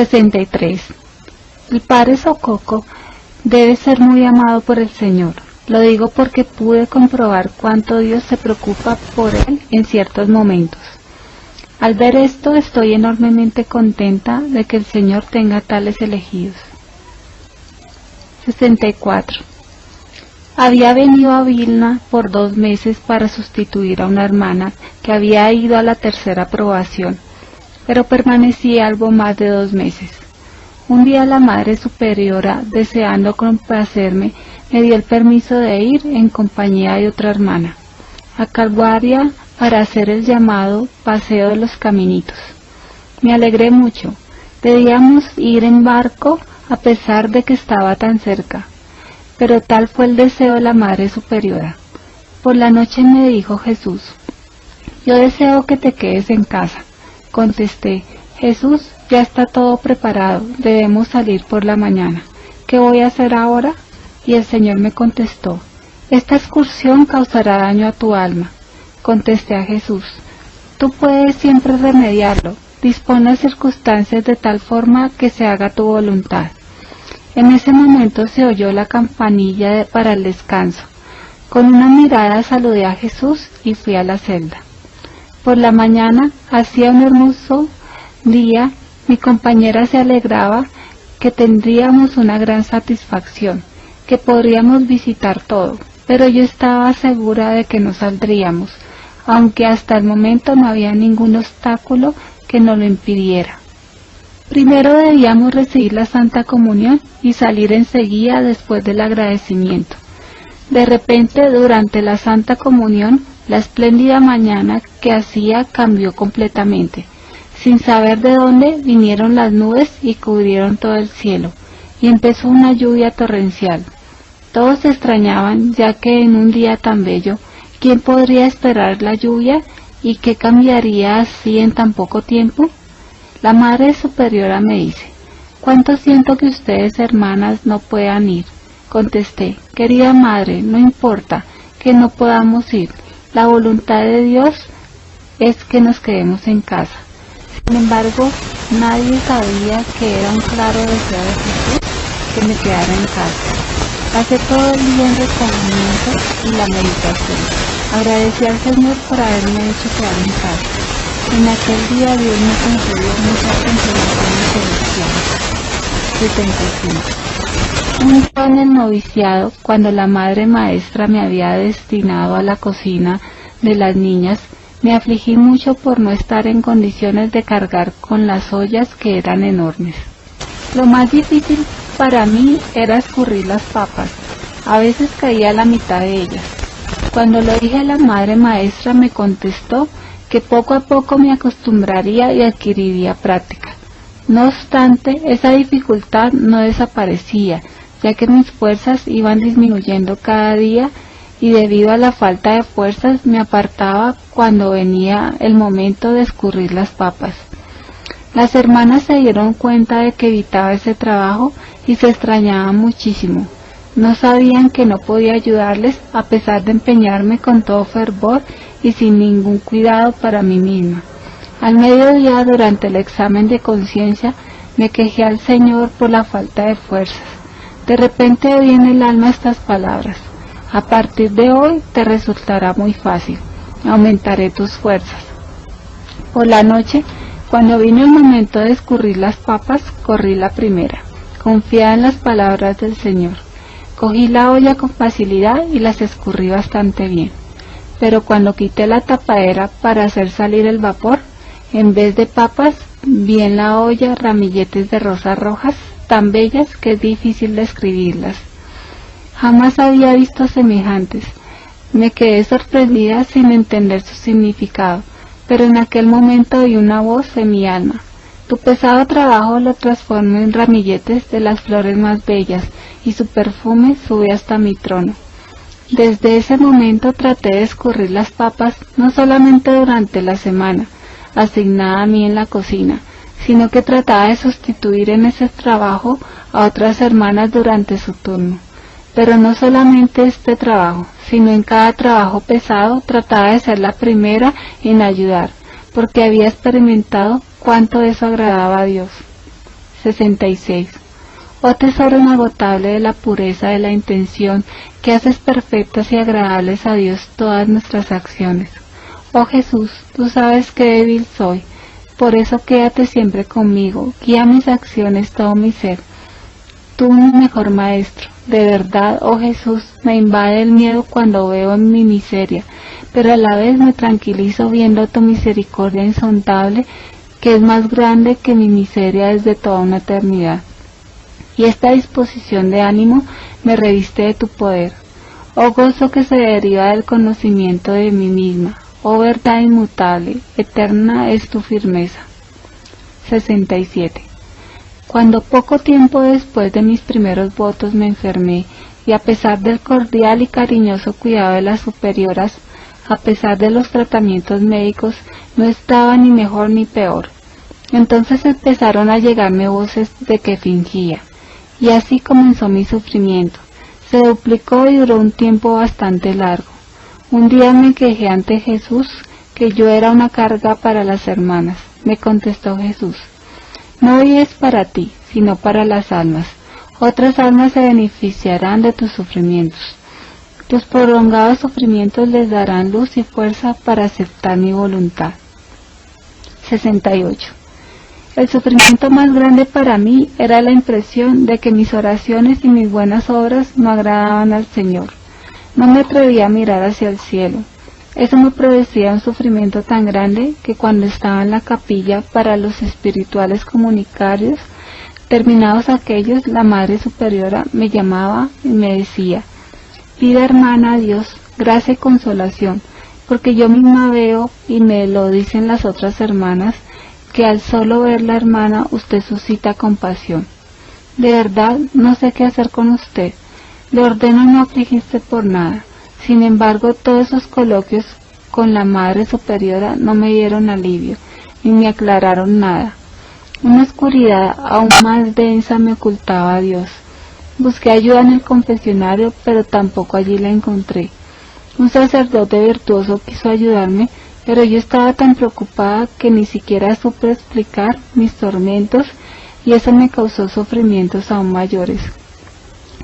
63. El padre Sococo debe ser muy amado por el Señor. Lo digo porque pude comprobar cuánto Dios se preocupa por él en ciertos momentos. Al ver esto, estoy enormemente contenta de que el Señor tenga tales elegidos. 64. Había venido a Vilna por 2 meses para sustituir a una hermana que había ido a la tercera aprobación, pero permanecí algo más de 2 meses. Un día la Madre Superiora, deseando complacerme, me dio el permiso de ir en compañía de otra hermana a Calvaria para hacer el llamado Paseo de los Caminitos. Me alegré mucho. Debíamos ir en barco a pesar de que estaba tan cerca, pero tal fue el deseo de la Madre Superiora. Por la noche me dijo Jesús: yo deseo que te quedes en casa. Contesté: Jesús, ya está todo preparado, debemos salir por la mañana. ¿Qué voy a hacer ahora? Y el Señor me contestó: esta excursión causará daño a tu alma. Contesté a Jesús: tú puedes siempre remediarlo, dispón las circunstancias de tal forma que se haga tu voluntad. En ese momento se oyó la campanilla para el descanso. Con una mirada saludé a Jesús y fui a la celda. Por la mañana hacía un hermoso día. Mi compañera se alegraba que tendríamos una gran satisfacción, que podríamos visitar todo, pero yo estaba segura de que no saldríamos, aunque hasta el momento no había ningún obstáculo que nos lo impidiera. Primero debíamos recibir la Santa Comunión y salir enseguida después del agradecimiento. De repente, durante la Santa Comunión, la espléndida mañana que hacía cambió completamente. Sin saber de dónde vinieron las nubes y cubrieron todo el cielo, y empezó una lluvia torrencial. Todos se extrañaban, ya que en un día tan bello, ¿quién podría esperar la lluvia y qué cambiaría así en tan poco tiempo? La Madre Superiora me dice: ¿cuánto siento que ustedes, hermanas, no puedan ir? Contesté: querida Madre, no importa que no podamos ir, la voluntad de Dios es que nos quedemos en casa. Sin embargo, nadie sabía que era un claro deseo de Jesús que me quedara en casa. Pasé todo el día en recogimiento y la meditación. Agradecí al Señor por haberme hecho quedar en casa. En aquel día Dios me concedió muchas consolaciones celestiales. 75. Un día en el noviciado, cuando la Madre Maestra me había destinado a la cocina de las niñas, me afligí mucho por no estar en condiciones de cargar con las ollas que eran enormes. Lo más difícil para mí era escurrir las papas. A veces caía la mitad de ellas. Cuando lo dije a la Madre Maestra, me contestó que poco a poco me acostumbraría y adquiriría práctica. No obstante, esa dificultad no desaparecía, ya que mis fuerzas iban disminuyendo cada día, y debido a la falta de fuerzas me apartaba cuando venía el momento de escurrir las papas. Las hermanas se dieron cuenta de que evitaba ese trabajo y se extrañaban muchísimo. No sabían que no podía ayudarles a pesar de empeñarme con todo fervor y sin ningún cuidado para mí misma. Al mediodía, durante el examen de conciencia, me quejé al Señor por la falta de fuerzas. De repente oí en el alma estas palabras: a partir de hoy te resultará muy fácil, aumentaré tus fuerzas. Por la noche, cuando vino el momento de escurrir las papas, corrí la primera, confiada en las palabras del Señor. Cogí la olla con facilidad y las escurrí bastante bien. Pero cuando quité la tapadera para hacer salir el vapor, en vez de papas, vi en la olla ramilletes de rosas rojas tan bellas que es difícil describirlas. Jamás había visto semejantes. Me quedé sorprendida sin entender su significado, pero en aquel momento oí una voz en mi alma: tu pesado trabajo lo transformo en ramilletes de las flores más bellas, y su perfume sube hasta mi trono. Desde ese momento traté de escurrir las papas no solamente durante la semana asignada a mí en la cocina, sino que trataba de sustituir en ese trabajo a otras hermanas durante su turno. Pero no solamente este trabajo, sino en cada trabajo pesado trataba de ser la primera en ayudar, porque había experimentado cuánto eso agradaba a Dios. 66. Oh tesoro inagotable de la pureza de la intención, que haces perfectas y agradables a Dios todas nuestras acciones. Oh Jesús, tú sabes qué débil soy, por eso quédate siempre conmigo, guía mis acciones, todo mi ser. Tú, mi mejor maestro, de verdad, oh Jesús, me invade el miedo cuando veo en mi miseria, pero a la vez me tranquilizo viendo tu misericordia insondable, que es más grande que mi miseria desde toda una eternidad. Y esta disposición de ánimo me reviste de tu poder. Oh gozo que se deriva del conocimiento de mí misma, oh verdad inmutable, eterna es tu firmeza. 67. Cuando poco tiempo después de mis primeros votos me enfermé, y a pesar del cordial y cariñoso cuidado de las superioras, a pesar de los tratamientos médicos, no estaba ni mejor ni peor. Entonces empezaron a llegarme voces de que fingía, y así comenzó mi sufrimiento. Se duplicó y duró un tiempo bastante largo. Un día me quejé ante Jesús que yo era una carga para las hermanas. Me contestó Jesús: no vives para ti, sino para las almas. Otras almas se beneficiarán de tus sufrimientos. Tus prolongados sufrimientos les darán luz y fuerza para aceptar mi voluntad. 68. El sufrimiento más grande para mí era la impresión de que mis oraciones y mis buenas obras no agradaban al Señor. No me atrevía a mirar hacia el cielo. Eso me producía un sufrimiento tan grande que cuando estaba en la capilla para los espirituales comunicarios, terminados aquellos, la Madre Superiora me llamaba y me decía: pide, hermana, a Dios gracia y consolación, porque yo misma veo, y me lo dicen las otras hermanas, que al solo ver la hermana usted suscita compasión. De verdad no sé qué hacer con usted. Le ordeno no afligirse por nada. Sin embargo, todos esos coloquios con la Madre Superiora no me dieron alivio, ni me aclararon nada. Una oscuridad aún más densa me ocultaba a Dios. Busqué ayuda en el confesionario, pero tampoco allí la encontré. Un sacerdote virtuoso quiso ayudarme, pero yo estaba tan preocupada que ni siquiera supe explicar mis tormentos, y eso me causó sufrimientos aún mayores.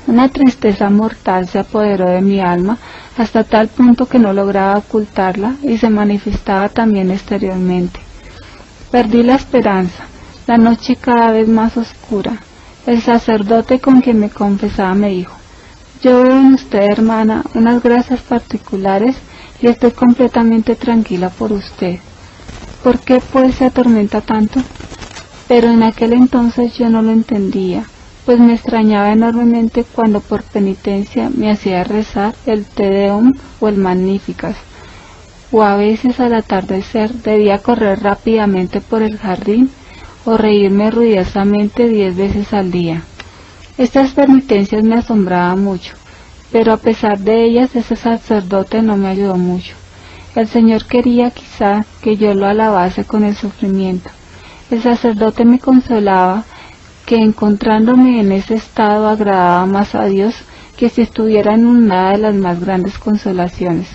Una tristeza mortal se apoderó de mi alma hasta tal punto que no lograba ocultarla y se manifestaba también exteriormente. Perdí la esperanza, la noche cada vez más oscura. El sacerdote con quien me confesaba me dijo: yo veo en usted, hermana, unas gracias particulares y estoy completamente tranquila por usted. ¿Por qué pues se atormenta tanto? Pero en aquel entonces yo no lo entendía, pues me extrañaba enormemente cuando por penitencia me hacía rezar el Te Deum o el Magnificat, o a veces al atardecer debía correr rápidamente por el jardín o reírme ruidosamente 10 veces al día. Estas penitencias me asombraban mucho, pero a pesar de ellas ese sacerdote no me ayudó mucho. El Señor quería quizá que yo lo alabase con el sufrimiento. El sacerdote me consolaba que encontrándome en ese estado agradaba más a Dios que si estuviera en una de las más grandes consolaciones.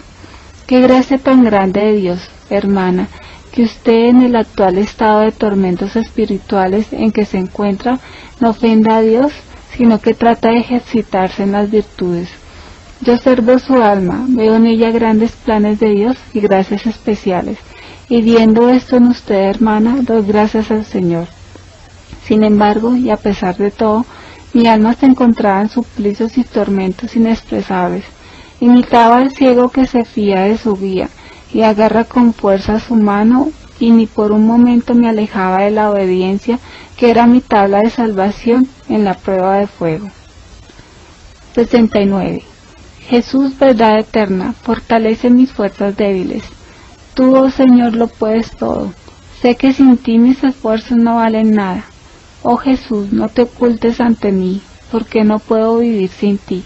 Qué gracia tan grande de Dios, hermana, que usted en el actual estado de tormentos espirituales en que se encuentra no ofenda a Dios, sino que trata de ejercitarse en las virtudes. Yo observo su alma, veo en ella grandes planes de Dios y gracias especiales, y viendo esto en usted, hermana, doy gracias al Señor. Sin embargo, y a pesar de todo, mi alma se encontraba en suplicios y tormentos inexpresables. Imitaba al ciego que se fía de su guía y agarra con fuerza su mano, y ni por un momento me alejaba de la obediencia que era mi tabla de salvación en la prueba de fuego. 69. Jesús, verdad eterna, fortalece mis fuerzas débiles. Tú, oh Señor, lo puedes todo. Sé que sin ti mis esfuerzos no valen nada. Oh Jesús, no te ocultes ante mí, porque no puedo vivir sin ti.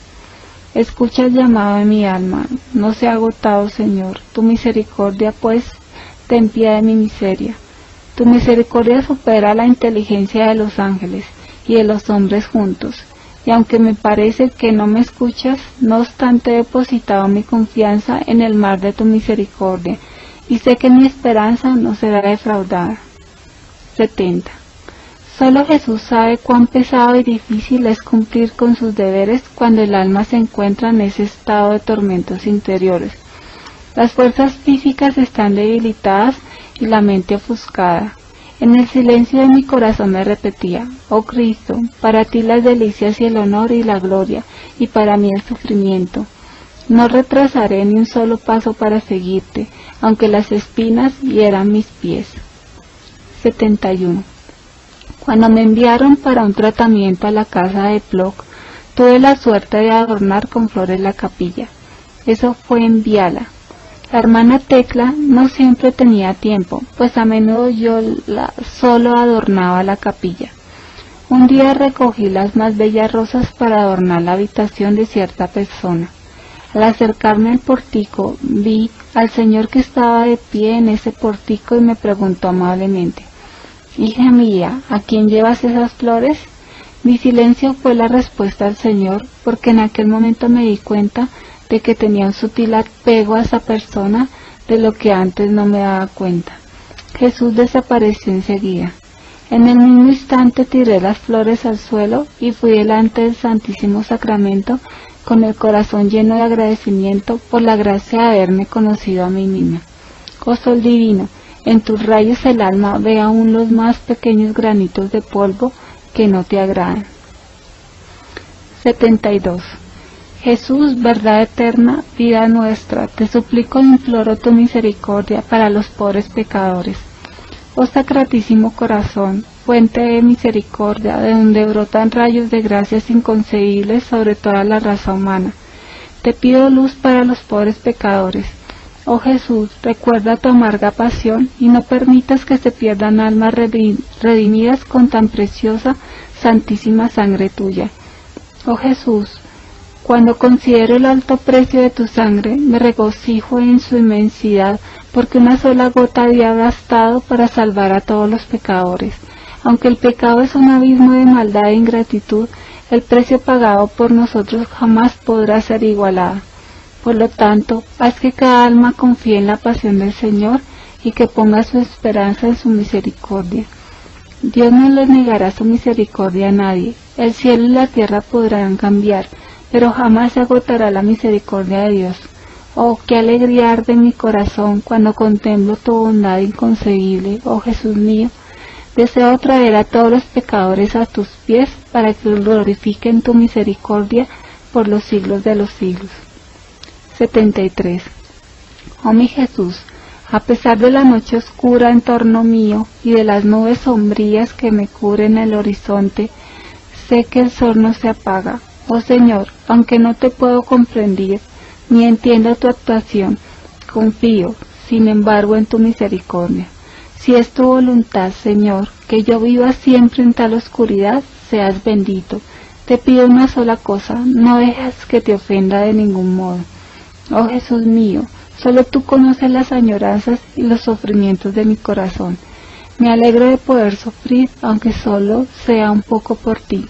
Escucha el llamado de mi alma, no se ha agotado, Señor. Tu misericordia, pues, ten piedad de mi miseria. Tu misericordia supera la inteligencia de los ángeles y de los hombres juntos. Y aunque me parece que no me escuchas, no obstante he depositado mi confianza en el mar de tu misericordia, y sé que mi esperanza no será defraudada. 70. Solo Jesús sabe cuán pesado y difícil es cumplir con sus deberes cuando el alma se encuentra en ese estado de tormentos interiores. Las fuerzas físicas están debilitadas y la mente ofuscada. En el silencio de mi corazón me repetía: oh Cristo, para ti las delicias y el honor y la gloria, y para mí el sufrimiento. No retrasaré ni un solo paso para seguirte, aunque las espinas hieran mis pies. 71. Cuando me enviaron para un tratamiento a la casa de Plock, tuve la suerte de adornar con flores la capilla. Eso fue en Viala. La hermana Tecla no siempre tenía tiempo, pues a menudo yo solo adornaba la capilla. Un día recogí las más bellas rosas para adornar la habitación de cierta persona. Al acercarme al portico, vi al señor que estaba de pie en ese portico y me preguntó amablemente: hija mía, ¿a quién llevas esas flores? Mi silencio fue la respuesta al Señor, porque en aquel momento me di cuenta de que tenía un sutil apego a esa persona, de lo que antes no me daba cuenta. Jesús desapareció enseguida. En el mismo instante tiré las flores al suelo y fui delante del Santísimo Sacramento con el corazón lleno de agradecimiento por la gracia de haberme conocido a mí misma. Oh Sol Divino, en tus rayos el alma ve aún los más pequeños granitos de polvo que no te agradan. 72. Jesús, verdad eterna, vida nuestra, te suplico e imploro tu misericordia para los pobres pecadores. Oh Sacratísimo Corazón, fuente de misericordia, de donde brotan rayos de gracias inconcebibles sobre toda la raza humana, te pido luz para los pobres pecadores. Oh Jesús, recuerda tu amarga pasión y no permitas que se pierdan almas redimidas con tan preciosa, santísima sangre tuya. Oh Jesús, cuando considero el alto precio de tu sangre, me regocijo en su inmensidad, porque una sola gota había bastado para salvar a todos los pecadores. Aunque el pecado es un abismo de maldad e ingratitud, el precio pagado por nosotros jamás podrá ser igualado. Por lo tanto, haz que cada alma confíe en la pasión del Señor y que ponga su esperanza en su misericordia. Dios no le negará su misericordia a nadie. El cielo y la tierra podrán cambiar, pero jamás se agotará la misericordia de Dios. Oh, qué alegría arde en mi corazón cuando contemplo tu bondad inconcebible, oh Jesús mío. Deseo traer a todos los pecadores a tus pies para que glorifiquen tu misericordia por los siglos de los siglos. 73. Oh mi Jesús, a pesar de la noche oscura en torno mío y de las nubes sombrías que me cubren el horizonte, sé que el sol no se apaga. Oh Señor, aunque no te puedo comprender, ni entiendo tu actuación, confío, sin embargo, en tu misericordia. Si es tu voluntad, Señor, que yo viva siempre en tal oscuridad, seas bendito. Te pido una sola cosa, no dejes que te ofenda de ningún modo. Oh Jesús mío, solo tú conoces las añoranzas y los sufrimientos de mi corazón. Me alegro de poder sufrir, aunque solo sea un poco por ti.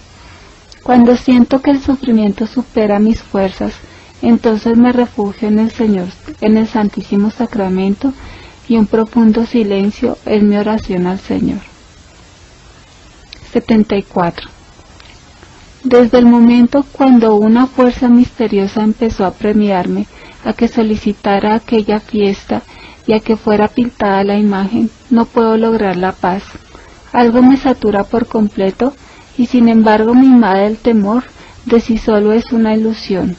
Cuando siento que el sufrimiento supera mis fuerzas, entonces me refugio en el Señor, en el Santísimo Sacramento, y un profundo silencio es mi oración al Señor. 74. Desde el momento cuando una fuerza misteriosa empezó a premiarme a que solicitara aquella fiesta y a que fuera pintada la imagen, no puedo lograr la paz. Algo me satura por completo y sin embargo me invade el temor de si solo es una ilusión.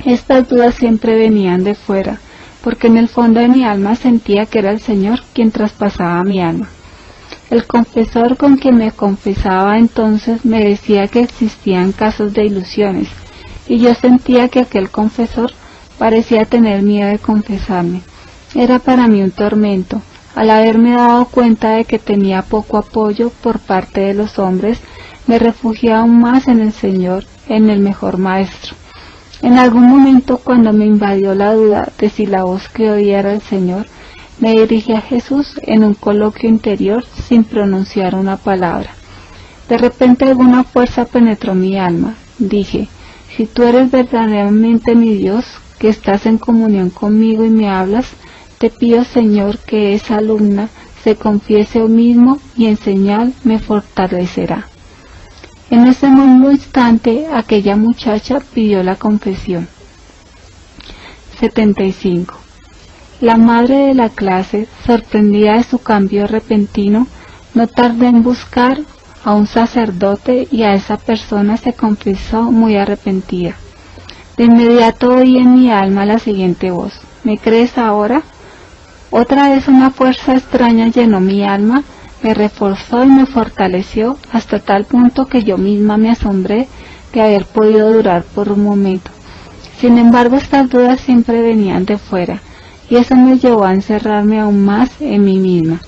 Estas dudas siempre venían de fuera, porque en el fondo de mi alma sentía que era el Señor quien traspasaba mi alma. El confesor con quien me confesaba entonces me decía que existían casos de ilusiones, y yo sentía que aquel confesor parecía tener miedo de confesarme. Era para mí un tormento. Al haberme dado cuenta de que tenía poco apoyo por parte de los hombres, me refugié aún más en el Señor, en el mejor Maestro. En algún momento, cuando me invadió la duda de si la voz que oía era el Señor, me dirigí a Jesús en un coloquio interior sin pronunciar una palabra. De repente alguna fuerza penetró mi alma. Dije: si tú eres verdaderamente mi Dios, que estás en comunión conmigo y me hablas, te pido, Señor, que esa alumna se confiese hoy mismo y en señal me fortalecerá. En ese mismo instante aquella muchacha pidió la confesión. 75. La madre de la clase, sorprendida de su cambio repentino, no tardó en buscar a un sacerdote y a esa persona se confesó muy arrepentida. De inmediato oí en mi alma la siguiente voz: ¿me crees ahora? Otra vez una fuerza extraña llenó mi alma, me reforzó y me fortaleció hasta tal punto que yo misma me asombré de haber podido durar por un momento. Sin embargo, estas dudas siempre venían de fuera, y eso me llevó a encerrarme aún más en mí misma.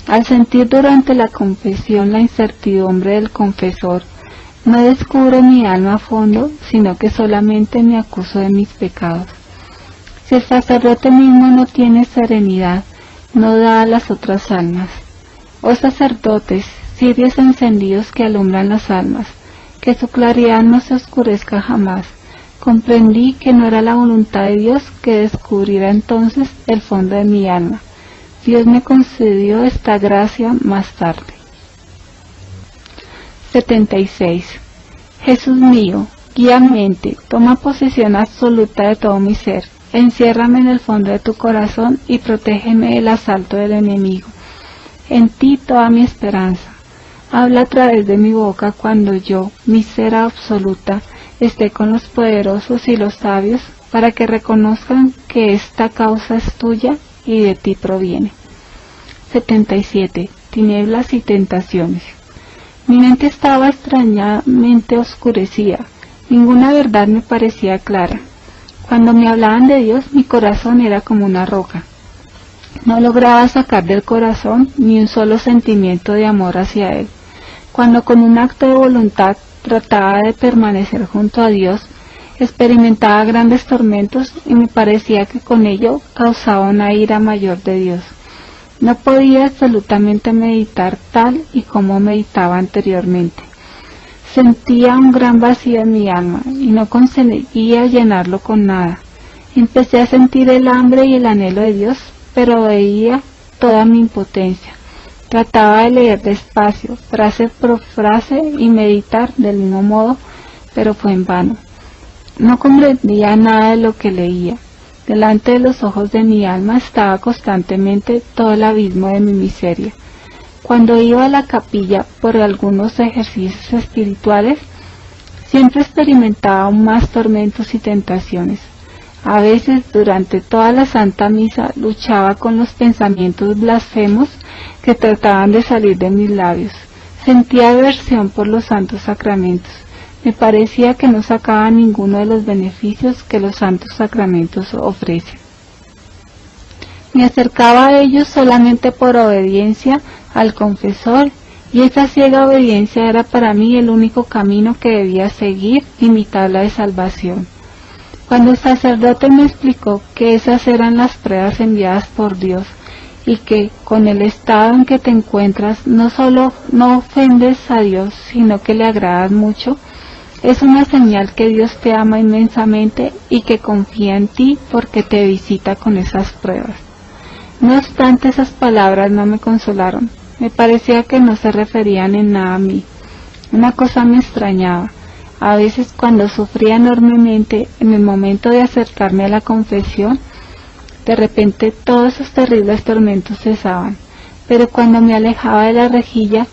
Al sentir durante la confesión la incertidumbre del confesor, no descubro mi alma a fondo, sino que solamente me acuso de mis pecados. Si el sacerdote mismo no tiene serenidad, no da a las otras almas. Oh sacerdotes, cirios encendidos que alumbran las almas, que su claridad no se oscurezca jamás. Comprendí que no era la voluntad de Dios que descubriera entonces el fondo de mi alma. Dios me concedió esta gracia más tarde. 76. Jesús mío, guía mi mente, toma posesión absoluta de todo mi ser, enciérrame en el fondo de tu corazón y protégeme del asalto del enemigo. En ti toda mi esperanza. Habla a través de mi boca cuando yo, mísera absoluta, esté con los poderosos y los sabios, para que reconozcan que esta causa es tuya y de ti proviene. 77. Tinieblas y tentaciones. Mi mente estaba extrañamente oscurecida, ninguna verdad me parecía clara. Cuando me hablaban de Dios, mi corazón era como una roca. No lograba sacar del corazón ni un solo sentimiento de amor hacia Él. Cuando con un acto de voluntad trataba de permanecer junto a Dios, experimentaba grandes tormentos y me parecía que con ello causaba una ira mayor de Dios. No podía absolutamente meditar tal y como meditaba anteriormente. Sentía un gran vacío en mi alma y no conseguía llenarlo con nada. Empecé a sentir el hambre y el anhelo de Dios, pero veía toda mi impotencia. Trataba de leer despacio, frase por frase, y meditar del mismo modo, pero fue en vano. No comprendía nada de lo que leía. Delante de los ojos de mi alma estaba constantemente todo el abismo de mi miseria. Cuando iba a la capilla por algunos ejercicios espirituales, siempre experimentaba aún más tormentos y tentaciones. A veces, durante toda la Santa Misa, luchaba con los pensamientos blasfemos que trataban de salir de mis labios. Sentía aversión por los santos sacramentos. Me parecía que no sacaba ninguno de los beneficios que los santos sacramentos ofrecen. Me acercaba a ellos solamente por obediencia al confesor, y esa ciega obediencia era para mí el único camino que debía seguir y mi tabla de salvación. Cuando el sacerdote me explicó que esas eran las pruebas enviadas por Dios, y que con el estado en que te encuentras no solo no ofendes a Dios, sino que le agradas mucho, es una señal que Dios te ama inmensamente y que confía en ti porque te visita con esas pruebas. No obstante, esas palabras no me consolaron. Me parecía que no se referían en nada a mí. Una cosa me extrañaba. A veces, cuando sufría enormemente, en el momento de acercarme a la confesión, de repente todos esos terribles tormentos cesaban. Pero cuando me alejaba de la rejilla,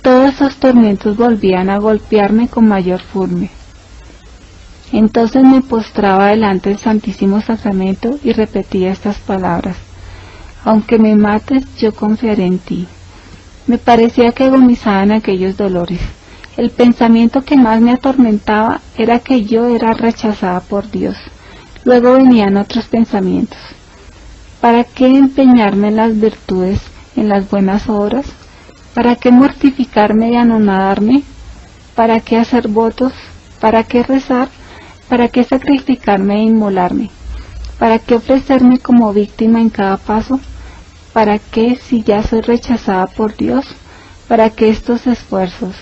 todos esos tormentos volvían a golpearme con mayor furia. Entonces me postraba delante del Santísimo Sacramento y repetía estas palabras: aunque me mates, yo confiaré en ti. Me parecía que agonizaba en aquellos dolores. El pensamiento que más me atormentaba era que yo era rechazada por Dios. Luego venían otros pensamientos. ¿Para qué empeñarme en las virtudes, en las buenas obras? ¿Para qué mortificarme y anonadarme? ¿Para qué hacer votos? ¿Para qué rezar? ¿Para qué sacrificarme e inmolarme? ¿Para qué ofrecerme como víctima en cada paso? ¿Para qué, si ya soy rechazada por Dios? ¿Para qué estos esfuerzos?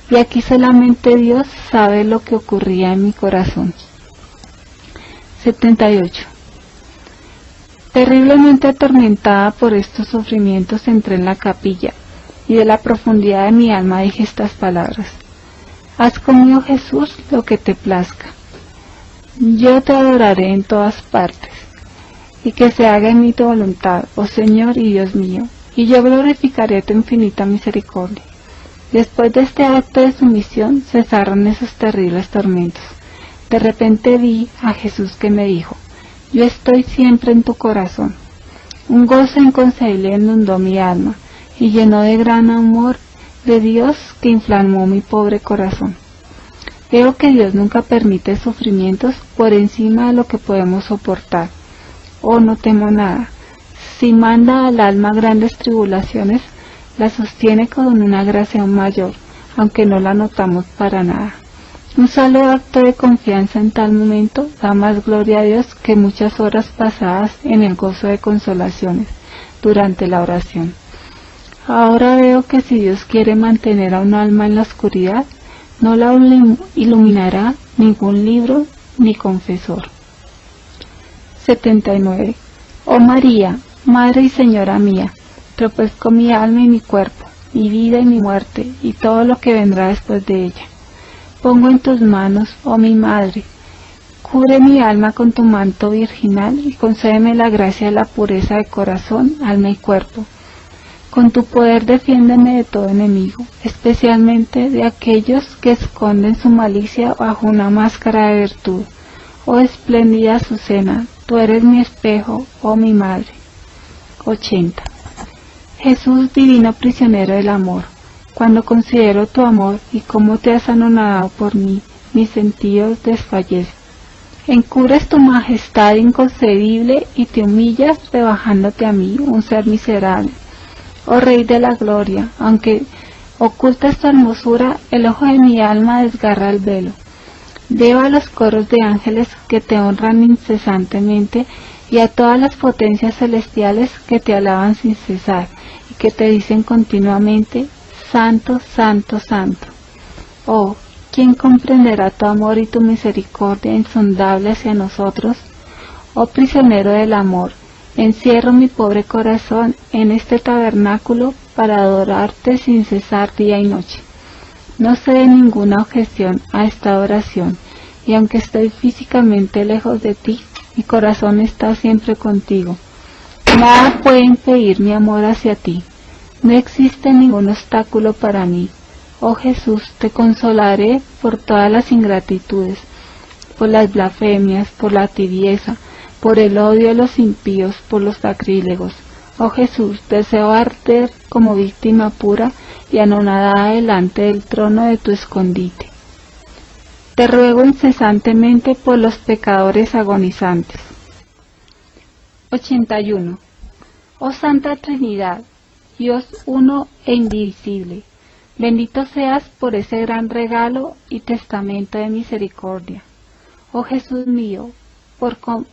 Y aquí solamente Dios sabe lo que ocurría en mi corazón. 78. Terriblemente atormentada por estos sufrimientos entré en la capilla, y de la profundidad de mi alma dije estas palabras: haz conmigo, Jesús, lo que te plazca. Yo te adoraré en todas partes, y que se haga en mí tu voluntad, oh Señor y Dios mío, y yo glorificaré tu infinita misericordia. Después de este acto de sumisión cesaron esos terribles tormentos. De repente vi a Jesús que me dijo: yo estoy siempre en tu corazón. Un gozo inconcebible inundó mi alma y llenó de gran amor de Dios que inflamó mi pobre corazón. Veo que Dios nunca permite sufrimientos por encima de lo que podemos soportar. Oh, no temo nada. Si manda al alma grandes tribulaciones, la sostiene con una gracia aún mayor, aunque no la notamos para nada. Un solo acto de confianza en tal momento da más gloria a Dios que muchas horas pasadas en el gozo de consolaciones durante la oración. Ahora veo que si Dios quiere mantener a un alma en la oscuridad, no la iluminará ningún libro ni confesor. 79. Oh María, Madre y Señora mía, te ofrezco mi alma y mi cuerpo, mi vida y mi muerte, y todo lo que vendrá después de ella. Pongo en tus manos, oh mi Madre, cubre mi alma con tu manto virginal y concédeme la gracia de la pureza de corazón, alma y cuerpo. Con tu poder defiéndeme de todo enemigo, especialmente de aquellos que esconden su malicia bajo una máscara de virtud. Oh espléndida Azucena, tú eres mi espejo, oh mi Madre. 80. Jesús, divino prisionero del amor, cuando considero tu amor y cómo te has anonadado por mí, mis sentidos desfallecen. Encubres tu majestad inconcebible y te humillas rebajándote a mí, un ser miserable. Oh Rey de la gloria, aunque ocultas tu hermosura, el ojo de mi alma desgarra el velo. Veo a los coros de ángeles que te honran incesantemente y a todas las potencias celestiales que te alaban sin cesar y que te dicen continuamente: Santo, Santo, Santo. Oh, ¿quién comprenderá tu amor y tu misericordia insondable hacia nosotros? Oh prisionero del amor, encierro mi pobre corazón en este tabernáculo para adorarte sin cesar día y noche. No sé de ninguna objeción a esta oración, y aunque estoy físicamente lejos de ti, mi corazón está siempre contigo. Nada puede impedir mi amor hacia ti. No existe ningún obstáculo para mí. Oh Jesús, te consolaré por todas las ingratitudes, por las blasfemias, por la tibieza, por el odio de los impíos, por los sacrílegos. Oh Jesús, deseo arder como víctima pura y anonadada delante del trono de tu escondite. Te ruego incesantemente por los pecadores agonizantes. 81. Oh Santa Trinidad, Dios uno e indivisible, bendito seas por ese gran regalo y testamento de misericordia. Oh Jesús mío,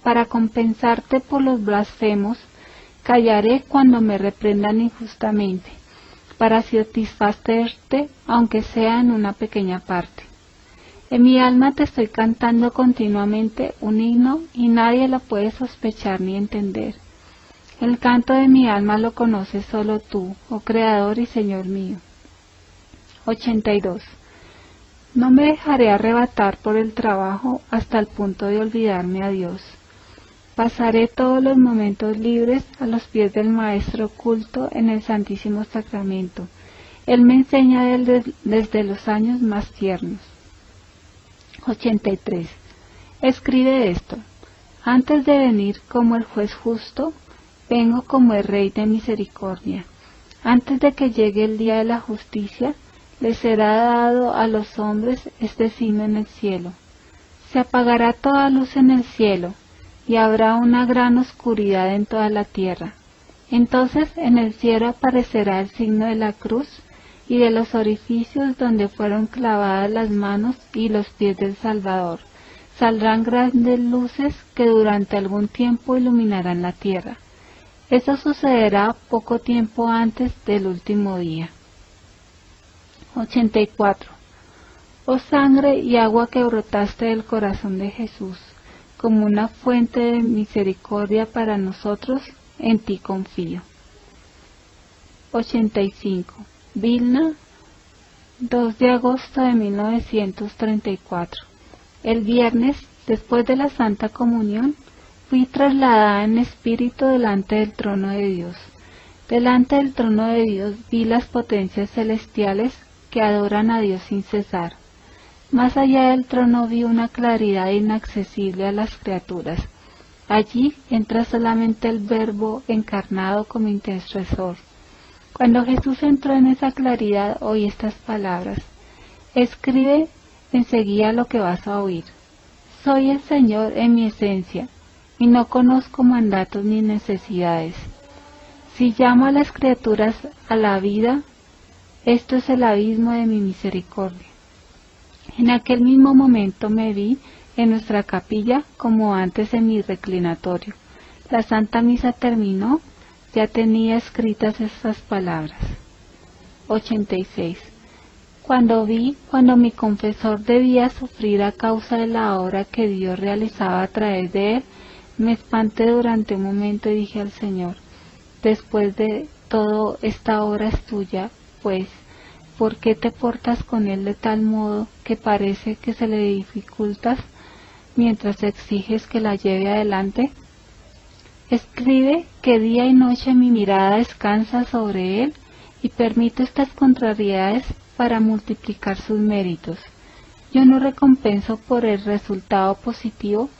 para compensarte por los blasfemos, callaré cuando me reprendan injustamente, para satisfacerte aunque sea en una pequeña parte. En mi alma te estoy cantando continuamente un himno y nadie lo puede sospechar ni entender. El canto de mi alma lo conoces solo tú, oh Creador y Señor mío. 82. No me dejaré arrebatar por el trabajo hasta el punto de olvidarme a Dios. Pasaré todos los momentos libres a los pies del Maestro oculto en el Santísimo Sacramento. Él me enseña desde los años más tiernos. 83. Escribe esto: antes de venir como el juez justo, vengo como el Rey de misericordia. Antes de que llegue el día de la justicia, les será dado a los hombres este signo en el cielo. Se apagará toda luz en el cielo, y habrá una gran oscuridad en toda la tierra. Entonces en el cielo aparecerá el signo de la cruz, y de los orificios donde fueron clavadas las manos y los pies del Salvador, saldrán grandes luces que durante algún tiempo iluminarán la tierra. Eso sucederá poco tiempo antes del último día. 84. Oh sangre y agua que brotaste del corazón de Jesús, como una fuente de misericordia para nosotros, en ti confío. 85. Vilna, 2 de agosto de 1934. El viernes, después de la Santa Comunión, fui trasladada en espíritu delante del trono de Dios. Delante del trono de Dios vi las potencias celestiales que adoran a Dios sin cesar. Más allá del trono vi una claridad inaccesible a las criaturas. Allí entra solamente el Verbo encarnado como intercesor. Cuando Jesús entró en esa claridad oí estas palabras: escribe enseguida lo que vas a oír. Soy el Señor en mi esencia, y no conozco mandatos ni necesidades. Si llamo a las criaturas a la vida, esto es el abismo de mi misericordia. En aquel mismo momento me vi en nuestra capilla como antes en mi reclinatorio. La Santa Misa terminó, ya tenía escritas estas palabras. 86. Cuando mi confesor debía sufrir a causa de la obra que Dios realizaba a través de él, me espanté durante un momento y dije al Señor: después de todo, esta obra es tuya, pues, ¿por qué te portas con él de tal modo que parece que se le dificultas mientras exiges que la lleve adelante? Escribe que día y noche mi mirada descansa sobre él y permito estas contrariedades para multiplicar sus méritos. Yo no recompenso por el resultado positivo,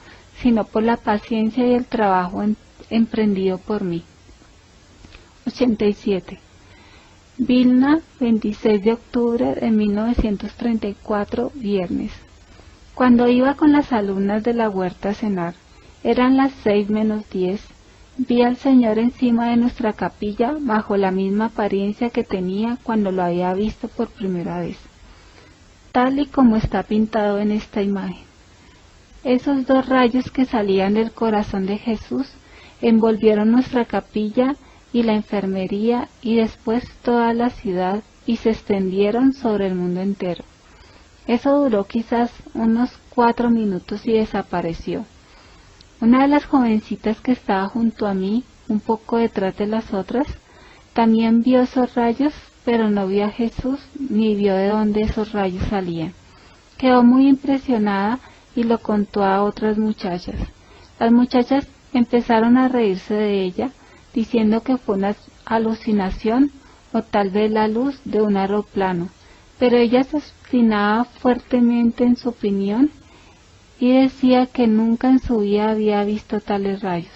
sino por la paciencia y el trabajo emprendido por mí. 87. Vilna, 26 de octubre de 1934, viernes. Cuando iba con las alumnas de la huerta a cenar, eran las 6:10, vi al Señor encima de nuestra capilla bajo la misma apariencia que tenía cuando lo había visto por primera vez, tal y como está pintado en esta imagen. Esos 2 rayos que salían del corazón de Jesús envolvieron nuestra capilla y la enfermería y después toda la ciudad y se extendieron sobre el mundo entero. Eso duró quizás unos 4 minutos y desapareció. Una de las jovencitas que estaba junto a mí, un poco detrás de las otras, también vio esos rayos, pero no vio a Jesús ni vio de dónde esos rayos salían. Quedó muy impresionada y lo contó a otras muchachas. Las muchachas empezaron a reírse de ella, diciendo que fue una alucinación o tal vez la luz de un aeroplano, pero ella se obstinaba fuertemente en su opinión y decía que nunca en su vida había visto tales rayos.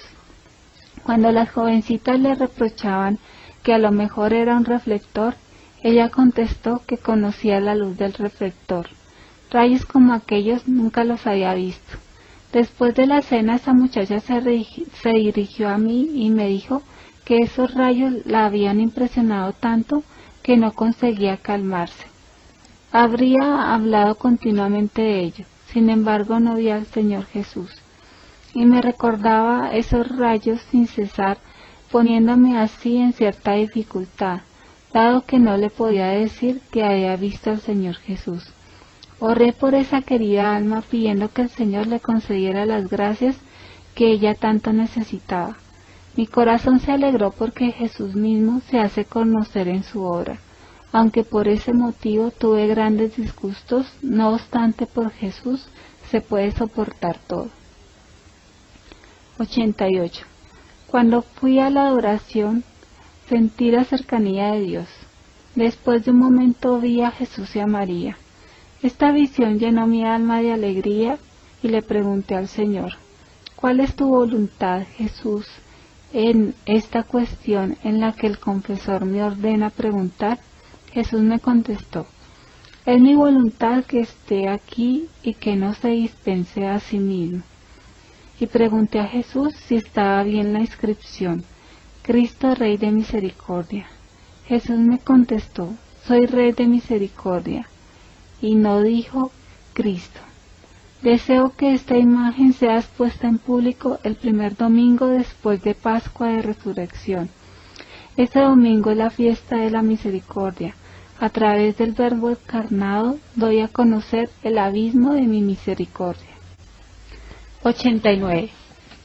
Cuando las jovencitas le reprochaban que a lo mejor era un reflector, ella contestó que conocía la luz del reflector. Rayos como aquellos nunca los había visto. Después de la cena, esa muchacha se dirigió a mí y me dijo que esos rayos la habían impresionado tanto que no conseguía calmarse. Habría hablado continuamente de ello, sin embargo no vi al Señor Jesús, y me recordaba esos rayos sin cesar, poniéndome así en cierta dificultad, dado que no le podía decir que había visto al Señor Jesús. Oré por esa querida alma pidiendo que el Señor le concediera las gracias que ella tanto necesitaba. Mi corazón se alegró porque Jesús mismo se hace conocer en su obra. Aunque por ese motivo tuve grandes disgustos, no obstante por Jesús se puede soportar todo. 88. Cuando fui a la adoración, sentí la cercanía de Dios. Después de un momento vi a Jesús y a María. Esta visión llenó mi alma de alegría y le pregunté al Señor: ¿cuál es tu voluntad, Jesús, en esta cuestión en la que el confesor me ordena preguntar? Jesús me contestó: es mi voluntad que esté aquí y que no se dispense a sí mismo. Y pregunté a Jesús si estaba bien la inscripción: Cristo Rey de Misericordia. Jesús me contestó: soy Rey de Misericordia. Y no dijo Cristo. Deseo que esta imagen sea expuesta en público el primer domingo después de Pascua de Resurrección. Este domingo es la fiesta de la misericordia. A través del Verbo encarnado doy a conocer el abismo de mi misericordia. 89.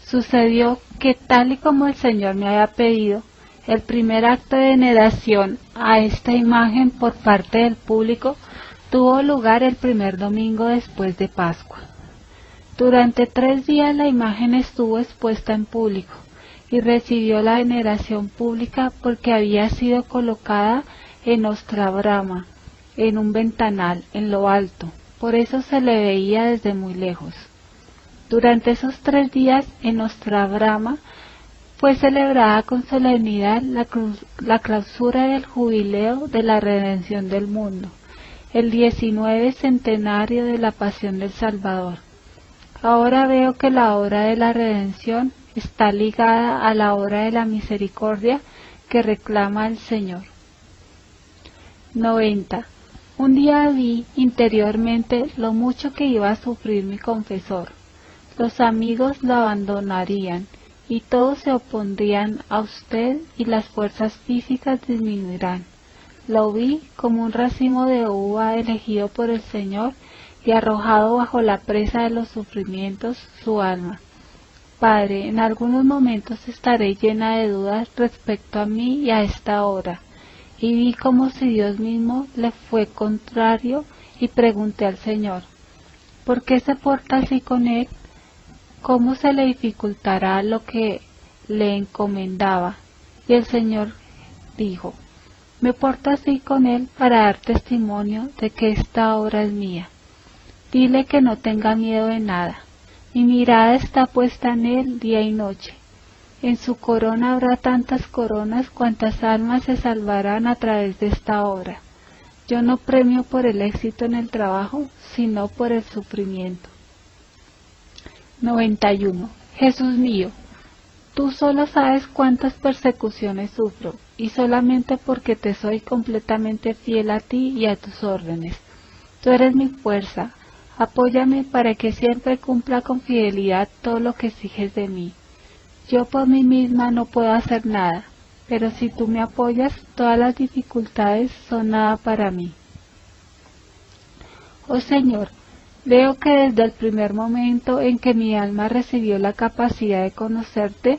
Sucedió que tal y como el Señor me había pedido, el primer acto de veneración a esta imagen por parte del público tuvo lugar el primer domingo después de Pascua. Durante 3 días la imagen estuvo expuesta en público y recibió la veneración pública porque había sido colocada en Ostrabrama, en un ventanal en lo alto, por eso se le veía desde muy lejos. Durante esos 3 días en Ostrabrama fue celebrada con solemnidad la clausura del jubileo de la redención del mundo, el 19 centenario de la pasión del Salvador. Ahora veo que la obra de la redención está ligada a la obra de la misericordia que reclama el Señor. 90. Un día vi interiormente lo mucho que iba a sufrir mi confesor. Los amigos lo abandonarían y todos se opondrían a usted y las fuerzas físicas disminuirán. Lo vi como un racimo de uva elegido por el Señor y arrojado bajo la presa de los sufrimientos su alma. Padre, en algunos momentos estaré llena de dudas respecto a mí y a esta obra, y vi como si Dios mismo le fue contrario y pregunté al Señor, ¿por qué se porta así con él? ¿Cómo se le dificultará lo que le encomendaba? Y el Señor dijo, me porto así con él para dar testimonio de que esta obra es mía. Dile que no tenga miedo de nada. Mi mirada está puesta en él día y noche. En su corona habrá tantas coronas cuantas almas se salvarán a través de esta obra. Yo no premio por el éxito en el trabajo, sino por el sufrimiento. 91. Jesús mío, tú solo sabes cuántas persecuciones sufro, y solamente porque te soy completamente fiel a ti y a tus órdenes. Tú eres mi fuerza, apóyame para que siempre cumpla con fidelidad todo lo que exiges de mí. Yo por mí misma no puedo hacer nada, pero si tú me apoyas, todas las dificultades son nada para mí. Oh Señor, veo que desde el primer momento en que mi alma recibió la capacidad de conocerte,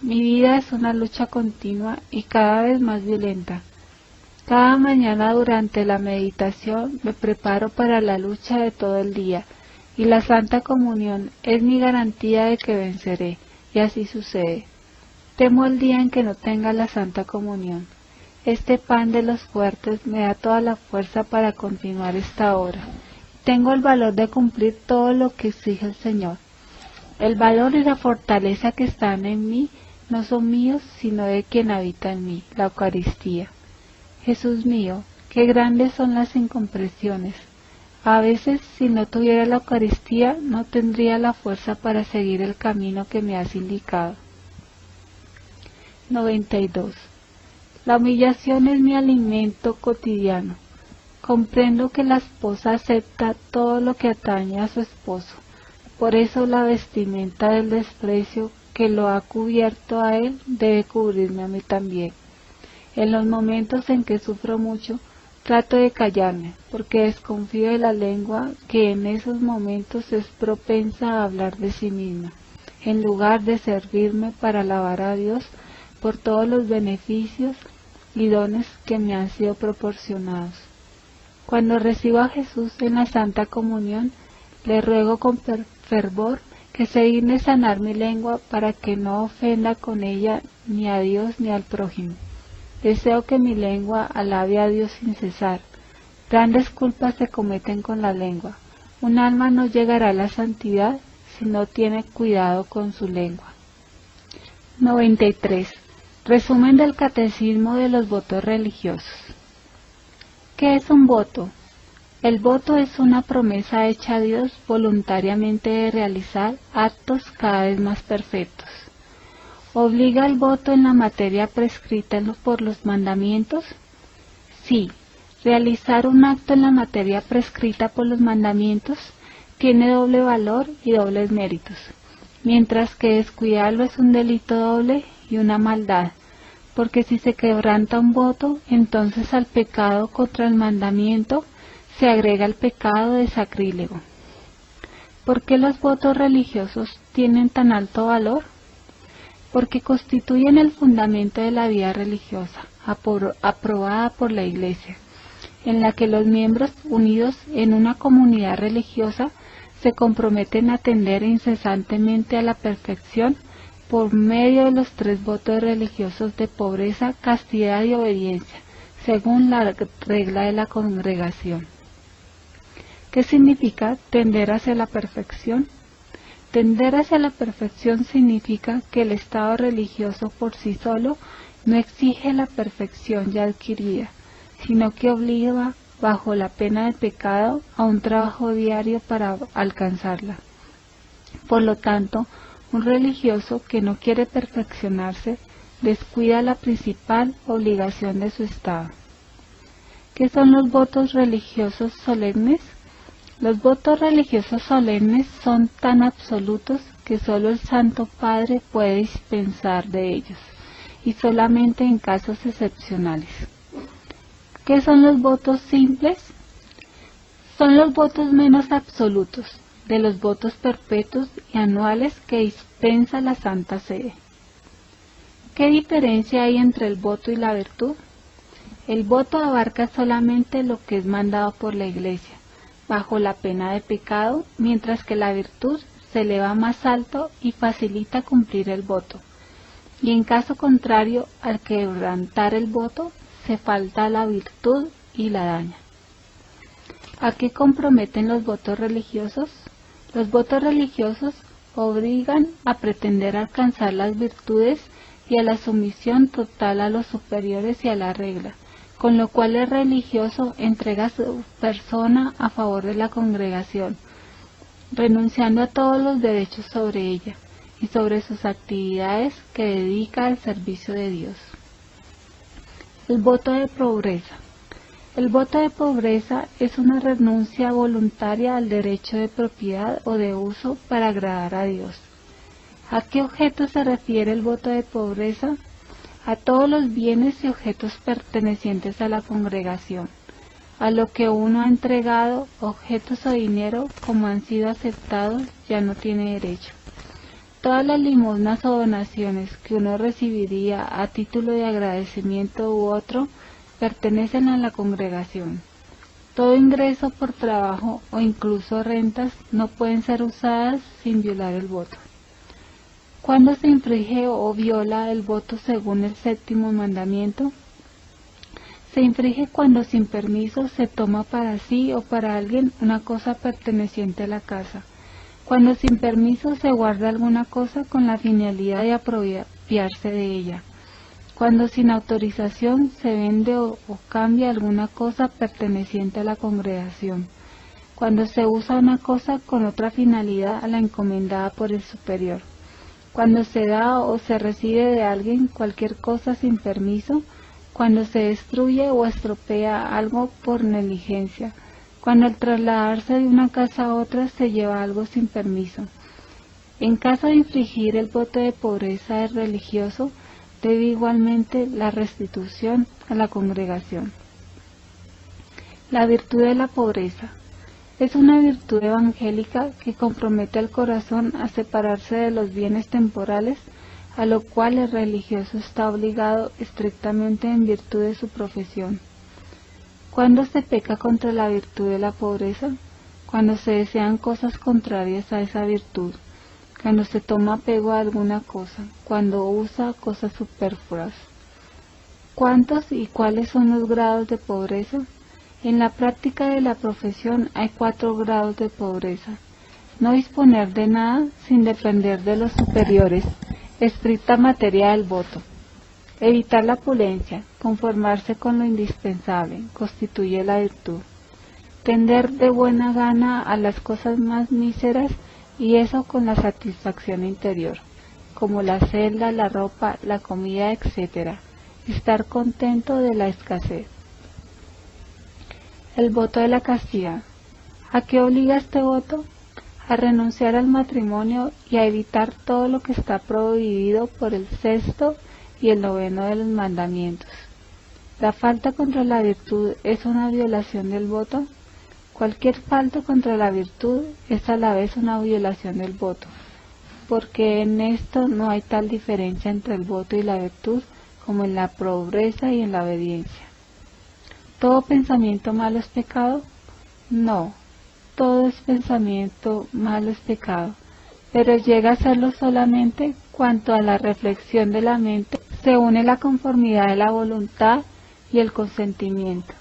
mi vida es una lucha continua y cada vez más violenta. Cada mañana durante la meditación me preparo para la lucha de todo el día, y la Santa Comunión es mi garantía de que venceré, y así sucede. Temo el día en que no tenga la Santa Comunión. Este pan de los fuertes me da toda la fuerza para continuar esta obra. Tengo el valor de cumplir todo lo que exige el Señor. El valor y la fortaleza que están en mí no son míos, sino de quien habita en mí, la Eucaristía. Jesús mío, qué grandes son las incomprensiones. A veces, si no tuviera la Eucaristía, no tendría la fuerza para seguir el camino que me has indicado. 92. La humillación es mi alimento cotidiano. Comprendo que la esposa acepta todo lo que atañe a su esposo. Por eso la vestimenta del desprecio que lo ha cubierto a él debe cubrirme a mí también. En los momentos en que sufro mucho, trato de callarme, porque desconfío de la lengua que en esos momentos es propensa a hablar de sí misma, en lugar de servirme para alabar a Dios por todos los beneficios y dones que me han sido proporcionados. Cuando recibo a Jesús en la Santa Comunión, le ruego con fervor que se digne sanar mi lengua para que no ofenda con ella ni a Dios ni al prójimo. Deseo que mi lengua alabe a Dios sin cesar. Grandes culpas se cometen con la lengua. Un alma no llegará a la santidad si no tiene cuidado con su lengua. 93. Resumen del Catecismo de los votos religiosos. ¿Qué es un voto? El voto es una promesa hecha a Dios voluntariamente de realizar actos cada vez más perfectos. ¿Obliga el voto en la materia prescrita por los mandamientos? Sí, realizar un acto en la materia prescrita por los mandamientos tiene doble valor y dobles méritos, mientras que descuidarlo es un delito doble y una maldad, porque si se quebranta un voto, entonces al pecado contra el mandamiento se agrega el pecado de sacrílego. ¿Por qué los votos religiosos tienen tan alto valor? Porque constituyen el fundamento de la vida religiosa, aprobada por la Iglesia, en la que los miembros unidos en una comunidad religiosa se comprometen a tender incesantemente a la perfección por medio de los 3 votos religiosos de pobreza, castidad y obediencia, según la regla de la congregación. ¿Qué significa tender hacia la perfección? Tender hacia la perfección significa que el estado religioso por sí solo no exige la perfección ya adquirida, sino que obliga, bajo la pena del pecado, a un trabajo diario para alcanzarla. Por lo tanto, un religioso que no quiere perfeccionarse descuida la principal obligación de su estado. ¿Qué son los votos religiosos solemnes? Los votos religiosos solemnes son tan absolutos que solo el Santo Padre puede dispensar de ellos, y solamente en casos excepcionales. ¿Qué son los votos simples? Son los votos menos absolutos de los votos perpetuos y anuales que dispensa la Santa Sede. ¿Qué diferencia hay entre el voto y la virtud? El voto abarca solamente lo que es mandado por la Iglesia, bajo la pena de pecado, mientras que la virtud se eleva más alto y facilita cumplir el voto. Y en caso contrario, al quebrantar el voto, se falta la virtud y la daña. ¿A qué comprometen los votos religiosos? Los votos religiosos obligan a pretender alcanzar las virtudes y a la sumisión total a los superiores y a la regla, con lo cual el religioso entrega su persona a favor de la congregación, renunciando a todos los derechos sobre ella y sobre sus actividades que dedica al servicio de Dios. El voto de pobreza. El voto de pobreza es una renuncia voluntaria al derecho de propiedad o de uso para agradar a Dios. ¿A qué objeto se refiere el voto de pobreza? A todos los bienes y objetos pertenecientes a la congregación, a lo que uno ha entregado, objetos o dinero, como han sido aceptados, ya no tiene derecho. Todas las limosnas o donaciones que uno recibiría a título de agradecimiento u otro, pertenecen a la congregación. Todo ingreso por trabajo o incluso rentas no pueden ser usadas sin violar el voto. ¿Cuándo se infringe o viola el voto según el 7º mandamiento? Se infringe cuando sin permiso se toma para sí o para alguien una cosa perteneciente a la casa, cuando sin permiso se guarda alguna cosa con la finalidad de apropiarse de ella, cuando sin autorización se vende o cambia alguna cosa perteneciente a la congregación, cuando se usa una cosa con otra finalidad a la encomendada por el superior, cuando se da o se recibe de alguien cualquier cosa sin permiso, cuando se destruye o estropea algo por negligencia, cuando al trasladarse de una casa a otra se lleva algo sin permiso. En caso de infringir el voto de pobreza del religioso, debe igualmente la restitución a la congregación. La virtud de la pobreza. Es una virtud evangélica que compromete al corazón a separarse de los bienes temporales, a lo cual el religioso está obligado estrictamente en virtud de su profesión. ¿Cuándo se peca contra la virtud de la pobreza? Cuando se desean cosas contrarias a esa virtud, cuando se toma apego a alguna cosa, cuando usa cosas superfluas. ¿Cuántos y cuáles son los grados de pobreza? En la práctica de la profesión hay 4 grados de pobreza. No disponer de nada sin depender de los superiores, estricta materia del voto. Evitar la opulencia, conformarse con lo indispensable, constituye la virtud. Tender de buena gana a las cosas más míseras, y eso con la satisfacción interior, como la celda, la ropa, la comida, etc. Estar contento de la escasez. El voto de la castidad. ¿A qué obliga este voto? A renunciar al matrimonio y a evitar todo lo que está prohibido por el 6º y el 9º de los mandamientos. ¿La falta contra la virtud es una violación del voto? Cualquier falta contra la virtud es a la vez una violación del voto, porque en esto no hay tal diferencia entre el voto y la virtud como en la pobreza y en la obediencia. ¿Todo pensamiento malo es pecado? No, todo es pensamiento malo es pecado, pero llega a serlo solamente cuanto a la reflexión de la mente se une la conformidad de la voluntad y el consentimiento.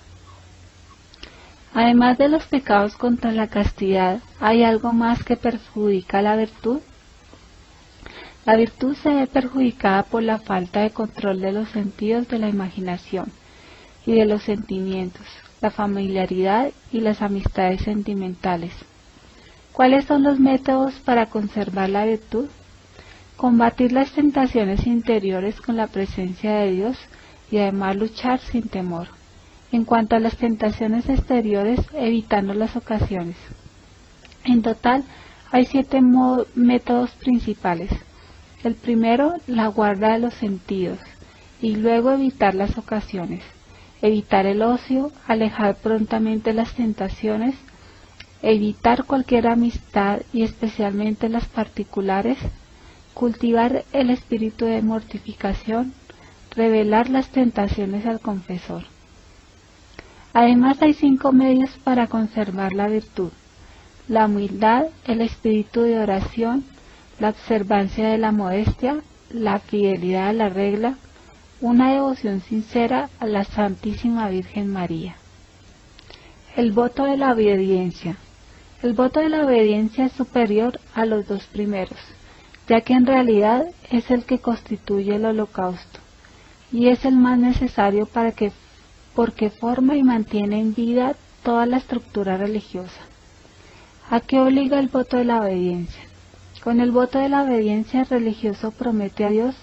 Además de los pecados contra la castidad, ¿hay algo más que perjudica la virtud? La virtud se ve perjudicada por la falta de control de los sentidos de la imaginación y de los sentimientos, la familiaridad y las amistades sentimentales. ¿Cuáles son los métodos para conservar la virtud? Combatir las tentaciones interiores con la presencia de Dios y además luchar sin temor. En cuanto a las tentaciones exteriores, evitando las ocasiones. En total, hay 7 métodos principales. El primero, la guarda de los sentidos, y luego evitar las ocasiones. Evitar el ocio, alejar prontamente las tentaciones, evitar cualquier amistad y especialmente las particulares, cultivar el espíritu de mortificación, revelar las tentaciones al confesor. Además hay 5 medios para conservar la virtud: la humildad, el espíritu de oración, la observancia de la modestia, la fidelidad a la regla, una devoción sincera a la Santísima Virgen María. El voto de la obediencia. El voto de la obediencia es superior a los 2 primeros, ya que en realidad es el que constituye el holocausto, y es el más necesario porque forma y mantiene en vida toda la estructura religiosa. ¿A qué obliga el voto de la obediencia? Con el voto de la obediencia el religioso promete a Dios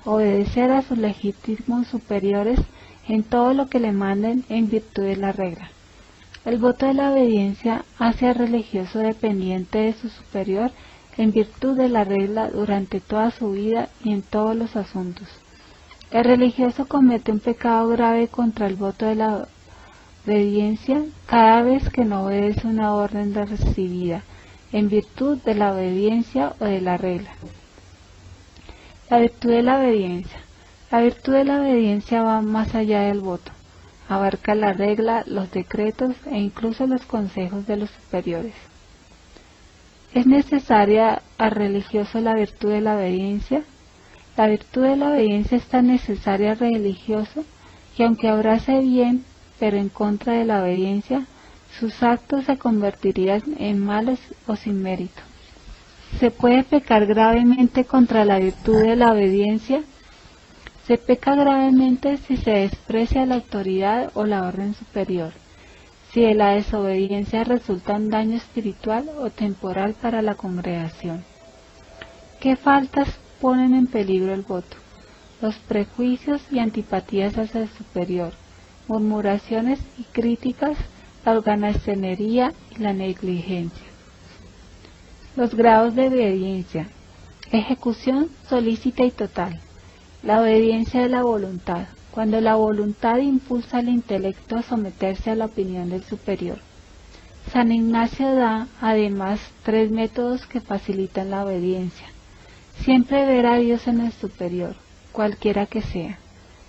obedecer a sus legítimos superiores en todo lo que le manden en virtud de la regla. El voto de la obediencia hace al religioso dependiente de su superior en virtud de la regla durante toda su vida y en todos los asuntos. El religioso comete un pecado grave contra el voto de la obediencia cada vez que no obedece una orden recibida en virtud de la obediencia o de la regla. La virtud de la obediencia. La virtud de la obediencia va más allá del voto, abarca la regla, los decretos e incluso los consejos de los superiores. ¿Es necesaria al religioso la virtud de la obediencia? La virtud de la obediencia es tan necesaria al religioso que aunque obrase bien, pero en contra de la obediencia, sus actos se convertirían en malos o sin mérito. ¿Se puede pecar gravemente contra la virtud de la obediencia? Se peca gravemente si se desprecia la autoridad o la orden superior, si de la desobediencia resulta un daño espiritual o temporal para la congregación. ¿Qué faltas ponen en peligro el voto? Los prejuicios y antipatías hacia el superior, murmuraciones y críticas, la holgazanería y la negligencia. Los grados de obediencia. Ejecución solícita y total. La obediencia de la voluntad, cuando la voluntad impulsa al intelecto a someterse a la opinión del superior. San Ignacio da, además, 3 métodos que facilitan la obediencia. Siempre ver a Dios en el superior, cualquiera que sea.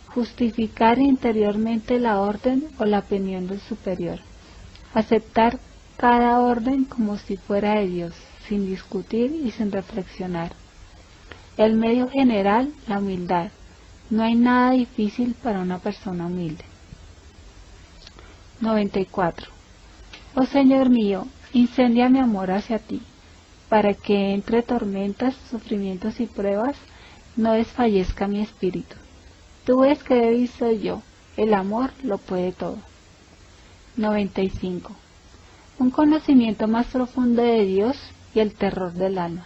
Justificar interiormente la orden o la opinión del superior. Aceptar cada orden como si fuera de Dios, sin discutir y sin reflexionar. El medio general, la humildad. No hay nada difícil para una persona humilde. 94. Oh Señor mío, incendia mi amor hacia ti, para que entre tormentas, sufrimientos y pruebas no desfallezca mi espíritu. Tú ves que débil soy yo, el amor lo puede todo. 95. Un conocimiento más profundo de Dios y el terror del alma.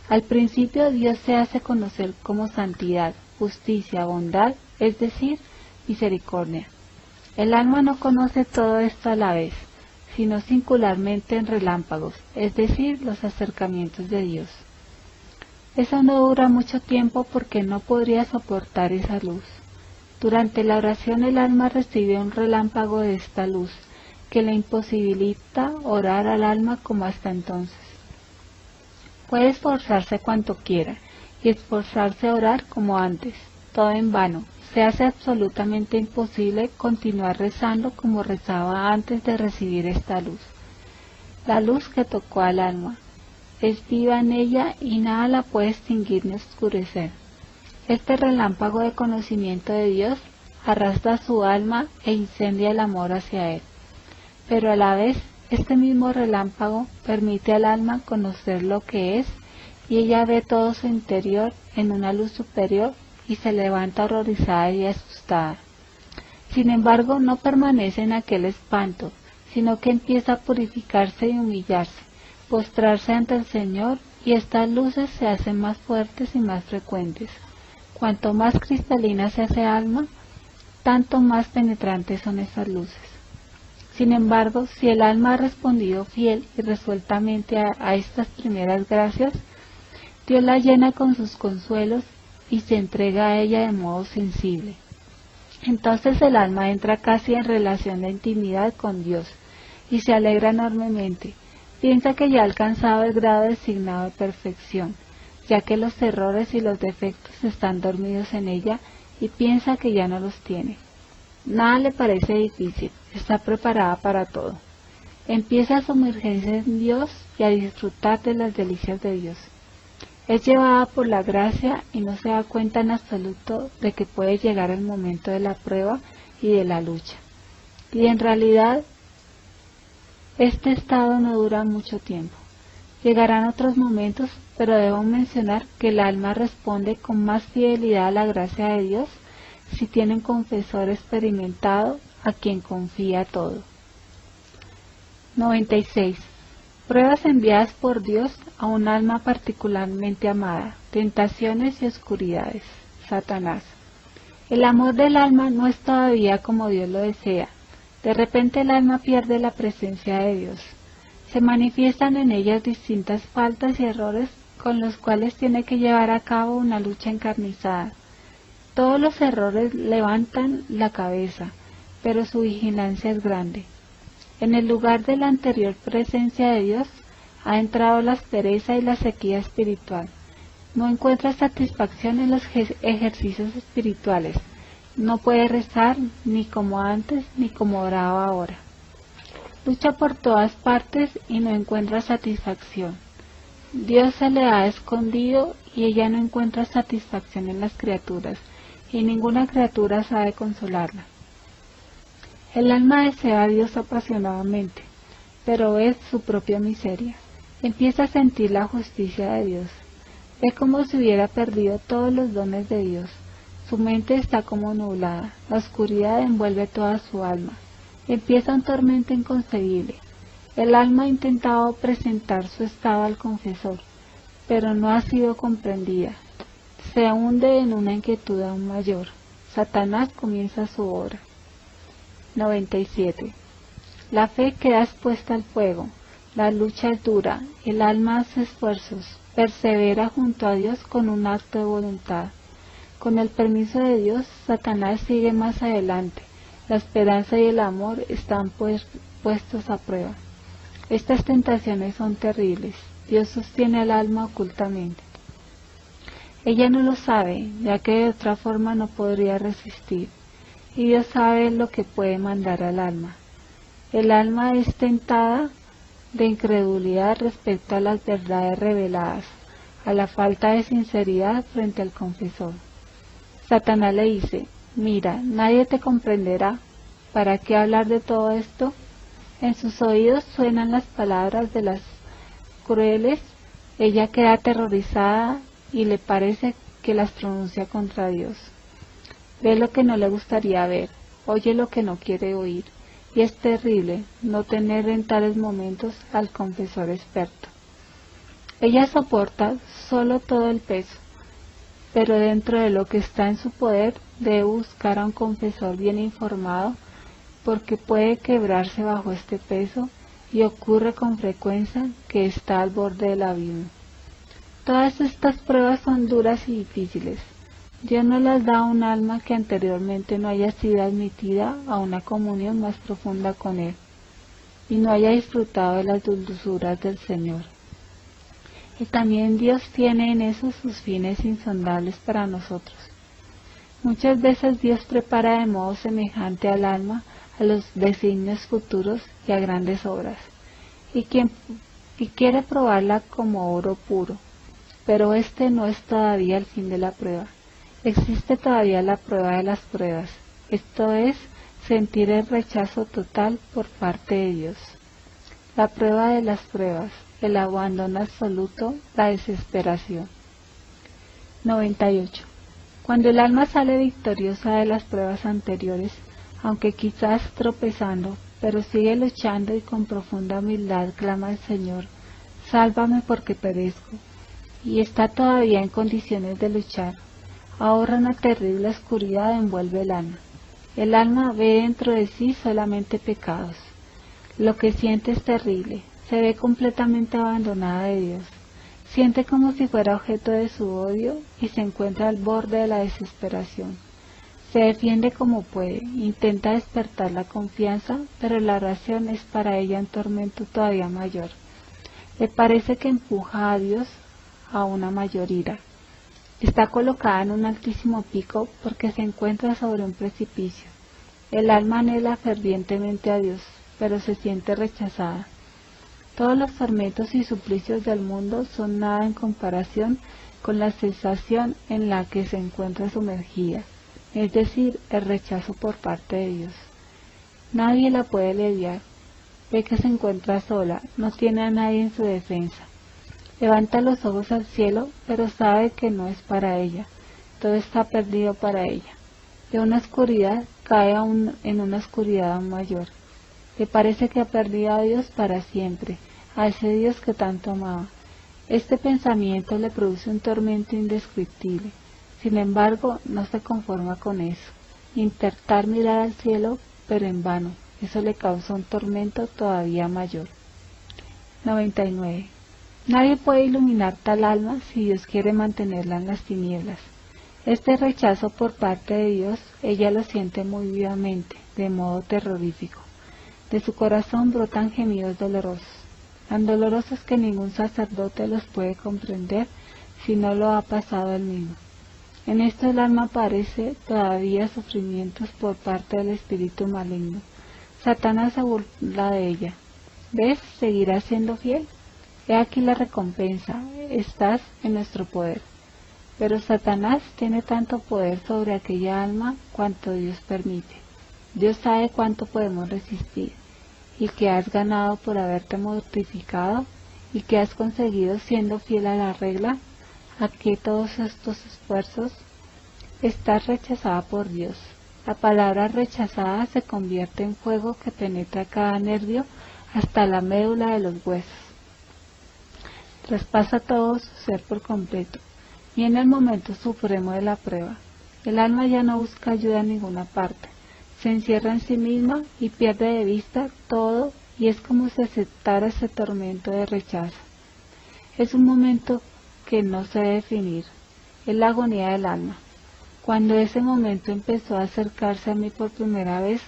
Al principio Dios se hace conocer como santidad, justicia, bondad, es decir, misericordia. El alma no conoce todo esto a la vez, sino singularmente en relámpagos, es decir, los acercamientos de Dios. Eso no dura mucho tiempo porque no podría soportar esa luz. Durante la oración el alma recibe un relámpago de esta luz, que le imposibilita orar al alma como hasta entonces. Puede esforzarse cuanto quiera y esforzarse a orar como antes, todo en vano. Se hace absolutamente imposible continuar rezando como rezaba antes de recibir esta luz. La luz que tocó al alma es viva en ella y nada la puede extinguir ni oscurecer. Este relámpago de conocimiento de Dios arrastra su alma e incendia el amor hacia Él. Pero a la vez, este mismo relámpago permite al alma conocer lo que es, y ella ve todo su interior en una luz superior y se levanta horrorizada y asustada. Sin embargo, no permanece en aquel espanto, sino que empieza a purificarse y humillarse, postrarse ante el Señor, y estas luces se hacen más fuertes y más frecuentes. Cuanto más cristalina se hace alma, tanto más penetrantes son esas luces. Sin embargo, si el alma ha respondido fiel y resueltamente a estas primeras gracias, Dios la llena con sus consuelos y se entrega a ella de modo sensible. Entonces el alma entra casi en relación de intimidad con Dios y se alegra enormemente. Piensa que ya ha alcanzado el grado designado de perfección, ya que los errores y los defectos están dormidos en ella, y piensa que ya no los tiene. Nada le parece difícil, está preparada para todo. Empieza a sumergirse en Dios y a disfrutar de las delicias de Dios. Es llevada por la gracia y no se da cuenta en absoluto de que puede llegar el momento de la prueba y de la lucha. Y en realidad, este estado no dura mucho tiempo. Llegarán otros momentos, pero debo mencionar que el alma responde con más fidelidad a la gracia de Dios si tiene un confesor experimentado a quien confía todo. 96. Pruebas enviadas por Dios a un alma particularmente amada, tentaciones y oscuridades. Satanás. El amor del alma no es todavía como Dios lo desea. De repente el alma pierde la presencia de Dios. Se manifiestan en ellas distintas faltas y errores con los cuales tiene que llevar a cabo una lucha encarnizada. Todos los errores levantan la cabeza, pero su vigilancia es grande. En el lugar de la anterior presencia de Dios ha entrado la aspereza y la sequía espiritual. No encuentra satisfacción en los ejercicios espirituales. No puede rezar ni como antes ni como oraba ahora. Lucha por todas partes y no encuentra satisfacción. Dios se le ha escondido y ella no encuentra satisfacción en las criaturas, y ninguna criatura sabe consolarla. El alma desea a Dios apasionadamente, pero es su propia miseria. Empieza a sentir la justicia de Dios. Ve como si hubiera perdido todos los dones de Dios. Su mente está como nublada, la oscuridad envuelve toda su alma. Empieza un tormento inconcebible. El alma ha intentado presentar su estado al confesor, pero no ha sido comprendida. Se hunde en una inquietud aún mayor. Satanás comienza su obra. 97. La fe queda expuesta al fuego. La lucha es dura. El alma hace esfuerzos. Persevera junto a Dios con un acto de voluntad. Con el permiso de Dios, Satanás sigue más adelante. La esperanza y el amor están puestos a prueba. Estas tentaciones son terribles. Dios sostiene al alma ocultamente. Ella no lo sabe, ya que de otra forma no podría resistir, y Dios sabe lo que puede mandar al alma. El alma es tentada de incredulidad respecto a las verdades reveladas, a la falta de sinceridad frente al confesor. Satanás le dice: mira, nadie te comprenderá, ¿para qué hablar de todo esto? En sus oídos suenan las palabras de las crueles, ella queda aterrorizada y le parece que las pronuncia contra Dios. Ve lo que no le gustaría ver, oye lo que no quiere oír, y es terrible no tener en tales momentos al confesor experto. Ella soporta solo todo el peso, pero dentro de lo que está en su poder debe buscar a un confesor bien informado, porque puede quebrarse bajo este peso, y ocurre con frecuencia que está al borde del abismo. Todas estas pruebas son duras y difíciles. Dios no las da a un alma que anteriormente no haya sido admitida a una comunión más profunda con Él. y no haya disfrutado de las dulzuras del Señor. Y también Dios tiene en eso sus fines insondables para nosotros. Muchas veces Dios prepara de modo semejante al alma a los designios futuros y a grandes obras, y quiere probarla como oro puro, pero este no es todavía el fin de la prueba. Existe todavía la prueba de las pruebas, esto es, sentir el rechazo total por parte de Dios. La prueba de las pruebas, el abandono absoluto, la desesperación. 98. Cuando el alma sale victoriosa de las pruebas anteriores, aunque quizás tropezando, pero sigue luchando y con profunda humildad clama al Señor, sálvame porque perezco, y está todavía en condiciones de luchar, ahora una terrible oscuridad envuelve el alma. El alma ve dentro de sí solamente pecados. Lo que siente es terrible, se ve completamente abandonada de Dios. Siente como si fuera objeto de su odio y se encuentra al borde de la desesperación. Se defiende como puede, intenta despertar la confianza, pero la oración es para ella un tormento todavía mayor. Le parece que empuja a Dios a una mayor ira. Está colocada en un altísimo pico porque se encuentra sobre un precipicio. El alma anhela fervientemente a Dios, pero se siente rechazada. Todos los tormentos y suplicios del mundo son nada en comparación con la sensación en la que se encuentra sumergida, es decir, el rechazo por parte de Dios. Nadie la puede lidiar, ve que se encuentra sola, no tiene a nadie en su defensa. Levanta los ojos al cielo, pero sabe que no es para ella, todo está perdido para ella. De una oscuridad cae en una oscuridad aún mayor. Le parece que ha perdido a Dios para siempre, a ese Dios que tanto amaba. Este pensamiento le produce un tormento indescriptible. Sin embargo, no se conforma con eso. Intentar mirar al cielo, pero en vano, eso le causa un tormento todavía mayor. 99. Nadie puede iluminar tal alma si Dios quiere mantenerla en las tinieblas. Este rechazo por parte de Dios, ella lo siente muy vivamente, de modo terrorífico. De su corazón brotan gemidos dolorosos, tan dolorosos que ningún sacerdote los puede comprender si no lo ha pasado él mismo. En esto el alma padece todavía sufrimientos por parte del espíritu maligno. Satanás se burla de ella. ¿Ves? ¿Seguirás siendo fiel? He aquí la recompensa, estás en nuestro poder. Pero Satanás tiene tanto poder sobre aquella alma cuanto Dios permite. Dios sabe cuánto podemos resistir, y que has ganado por haberte mortificado, y que has conseguido siendo fiel a la regla. ¿A qué todos estos esfuerzos? Estás rechazada por Dios. La palabra rechazada se convierte en fuego que penetra cada nervio hasta la médula de los huesos. Traspasa todo su ser por completo. Viene el momento supremo de la prueba. El alma ya no busca ayuda en ninguna parte. Se encierra en sí misma y pierde de vista todo, y es como si aceptara ese tormento de rechazo. Es un momento que no sé definir. Es la agonía del alma. Cuando ese momento empezó a acercarse a mí por primera vez,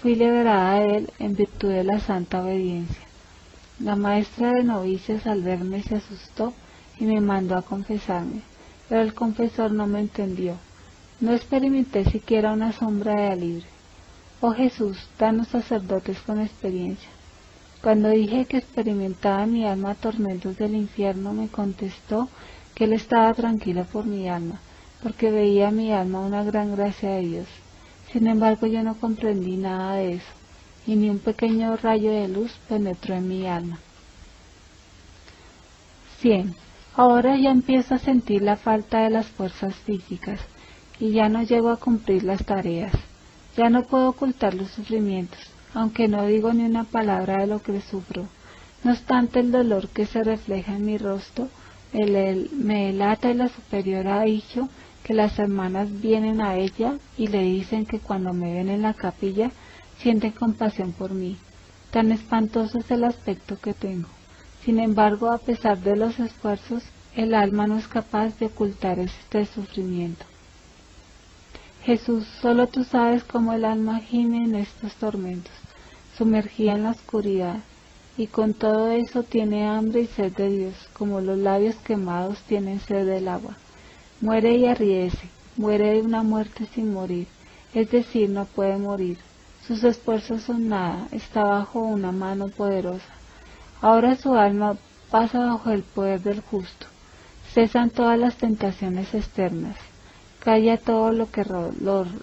fui liberada de él en virtud de la santa obediencia. La maestra de novicias al verme se asustó y me mandó a confesarme, pero el confesor no me entendió. No experimenté siquiera una sombra de alivio. Oh Jesús, danos sacerdotes con experiencia. Cuando dije que experimentaba en mi alma tormentos del infierno, me contestó que él estaba tranquilo por mi alma, porque veía en mi alma una gran gracia de Dios. Sin embargo, yo no comprendí nada de eso, y ni un pequeño rayo de luz penetró en mi alma. 100. Ahora ya empiezo a sentir la falta de las fuerzas físicas, y ya no llego a cumplir las tareas. Ya no puedo ocultar los sufrimientos, aunque no digo ni una palabra de lo que sufro. No obstante, el dolor que se refleja en mi rostro me delata, y la superiora ha dicho que las hermanas vienen a ella y le dicen que cuando me ven en la capilla sienten compasión por mí. Tan espantoso es el aspecto que tengo. Sin embargo, a pesar de los esfuerzos, el alma no es capaz de ocultar este sufrimiento. Jesús, solo tú sabes cómo el alma gime en estos tormentos. sumergida en la oscuridad, y con todo eso tiene hambre y sed de Dios, como los labios quemados tienen sed del agua. Muere y arríese, muere de una muerte sin morir, es decir, no puede morir. Sus esfuerzos son nada, está bajo una mano poderosa. Ahora su alma pasa bajo el poder del justo. Cesan todas las tentaciones externas. Calla todo lo que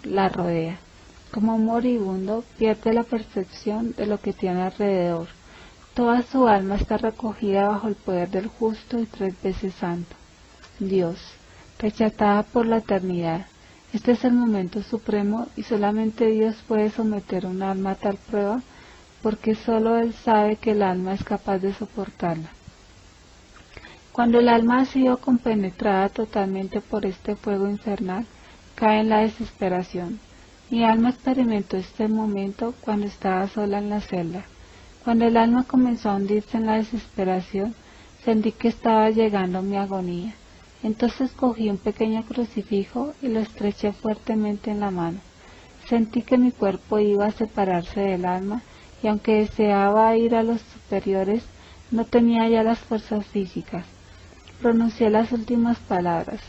la rodea. Como un moribundo, pierde la percepción de lo que tiene alrededor. Toda su alma está recogida bajo el poder del justo y 3 veces santo. Dios, rechazada por la eternidad. Este es el momento supremo y solamente Dios puede someter un alma a tal prueba, porque solo Él sabe que el alma es capaz de soportarla. Cuando el alma ha sido compenetrada totalmente por este fuego infernal, cae en la desesperación. Mi alma experimentó este momento cuando estaba sola en la celda. Cuando el alma comenzó a hundirse en la desesperación, sentí que estaba llegando mi agonía. Entonces cogí un pequeño crucifijo y lo estreché fuertemente en la mano. Sentí que mi cuerpo iba a separarse del alma, y aunque deseaba ir a los superiores, no tenía ya las fuerzas físicas. Pronuncié las últimas palabras: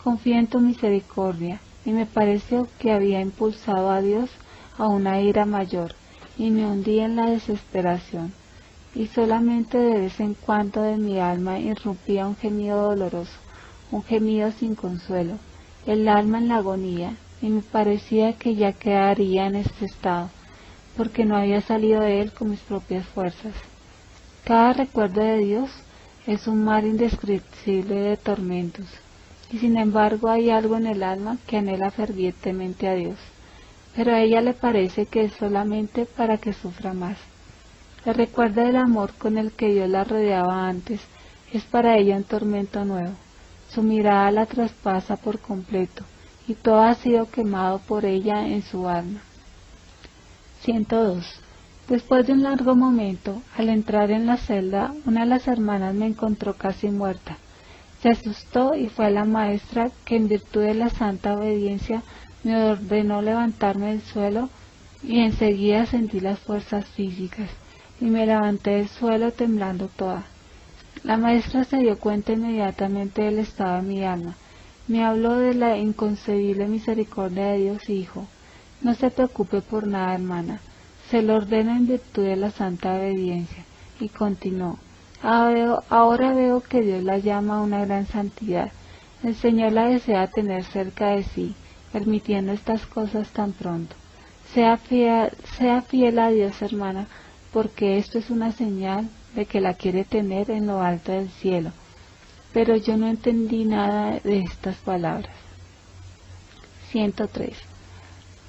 confío en tu misericordia, y me pareció que había impulsado a Dios a una ira mayor, y me hundí en la desesperación, y solamente de vez en cuando de mi alma irrumpía un gemido doloroso, un gemido sin consuelo, el alma en la agonía, y me parecía que ya quedaría en este estado, porque no había salido de él con mis propias fuerzas. Cada recuerdo de Dios es un mar indescriptible de tormentos, y sin embargo hay algo en el alma que anhela fervientemente a Dios, pero a ella le parece que es solamente para que sufra más. El recuerdo del amor con el que Dios la rodeaba antes es para ella un tormento nuevo. Su mirada la traspasa por completo, y todo ha sido quemado por ella en su alma. 102. Después de un largo momento, al entrar en la celda, una de las hermanas me encontró casi muerta. Se asustó y fue a la maestra, que en virtud de la santa obediencia me ordenó levantarme del suelo, y enseguida sentí las fuerzas físicas, y me levanté del suelo temblando toda. La maestra se dio cuenta inmediatamente del estado de mi alma. Me habló de la inconcebible misericordia de Dios y dijo: no se preocupe por nada, hermana, se lo ordena en virtud de la santa obediencia. Y continuó: ahora veo que Dios la llama a una gran santidad. El Señor la desea tener cerca de sí, permitiendo estas cosas tan pronto. Sea fiel a Dios, hermana, porque esto es una señal de que la quiere tener en lo alto del cielo. Pero yo no entendí nada de estas palabras. 103.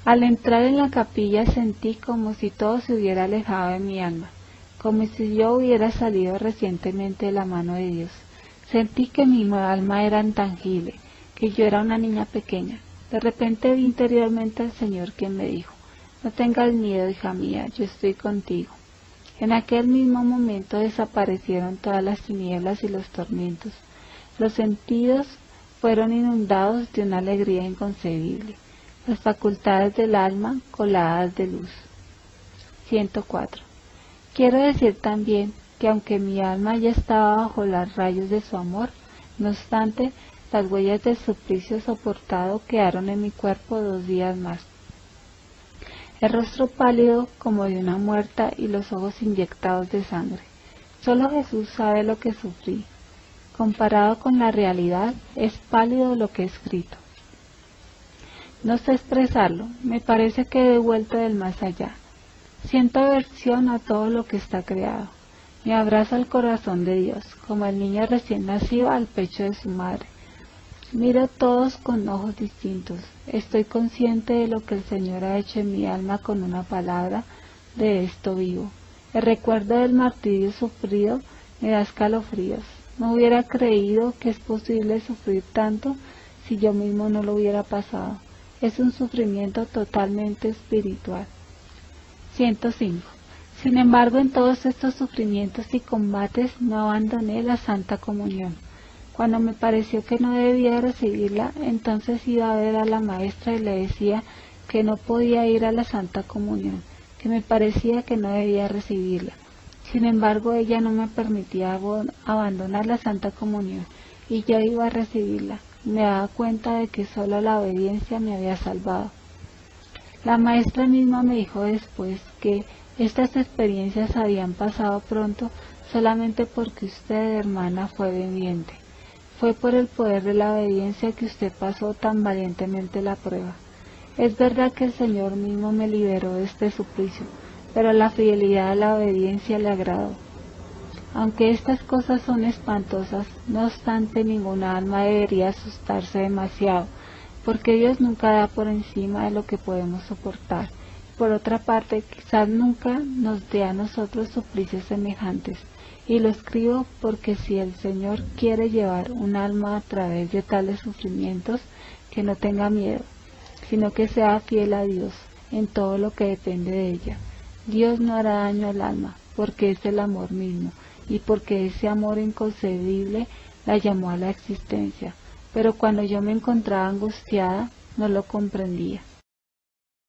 Al entrar en la capilla sentí como si todo se hubiera alejado de mi alma, como si yo hubiera salido recientemente de la mano de Dios. Sentí que mi alma era intangible, que yo era una niña pequeña. De repente vi interiormente al Señor, quien me dijo: no tengas miedo, hija mía, yo estoy contigo. En aquel mismo momento desaparecieron todas las tinieblas y los tormentos. Los sentidos fueron inundados de una alegría inconcebible, las facultades del alma coladas de luz. 104. Quiero decir también que aunque mi alma ya estaba bajo los rayos de su amor, no obstante, las huellas del suplicio soportado quedaron en mi cuerpo 2 días más. El rostro pálido como de una muerta y los ojos inyectados de sangre. Solo Jesús sabe lo que sufrí. Comparado con la realidad, es pálido lo que he escrito. No sé expresarlo, me parece que he vuelto del más allá. Siento aversión a todo lo que está creado. Me abraza el corazón de Dios, como el niño recién nacido al pecho de su madre. Miro a todos con ojos distintos. Estoy consciente de lo que el Señor ha hecho en mi alma con una palabra. De esto vivo. El recuerdo del martirio sufrido me da escalofríos. No hubiera creído que es posible sufrir tanto si yo mismo no lo hubiera pasado. Es un sufrimiento totalmente espiritual. 105. Sin embargo, en todos estos sufrimientos y combates no abandoné la Santa Comunión. Cuando me pareció que no debía recibirla, entonces iba a ver a la maestra y le decía que no podía ir a la Santa Comunión, que me parecía que no debía recibirla. Sin embargo, ella no me permitía abandonar la Santa Comunión, y yo iba a recibirla. Me daba cuenta de que solo la obediencia me había salvado. La maestra misma me dijo después que estas experiencias habían pasado pronto solamente porque usted, hermana, fue obediente. Fue por el poder de la obediencia que usted pasó tan valientemente la prueba. Es verdad que el Señor mismo me liberó de este suplicio, pero la fidelidad a la obediencia le agradó. Aunque estas cosas son espantosas, no obstante ninguna alma debería asustarse demasiado, porque Dios nunca da por encima de lo que podemos soportar. Por otra parte, quizás nunca nos dé a nosotros suplicios semejantes, y lo escribo porque si el Señor quiere llevar un alma a través de tales sufrimientos, que no tenga miedo, sino que sea fiel a Dios en todo lo que depende de ella. Dios no hará daño al alma, porque es el amor mismo, y porque ese amor inconcebible la llamó a la existencia. Pero cuando yo me encontraba angustiada, no lo comprendía.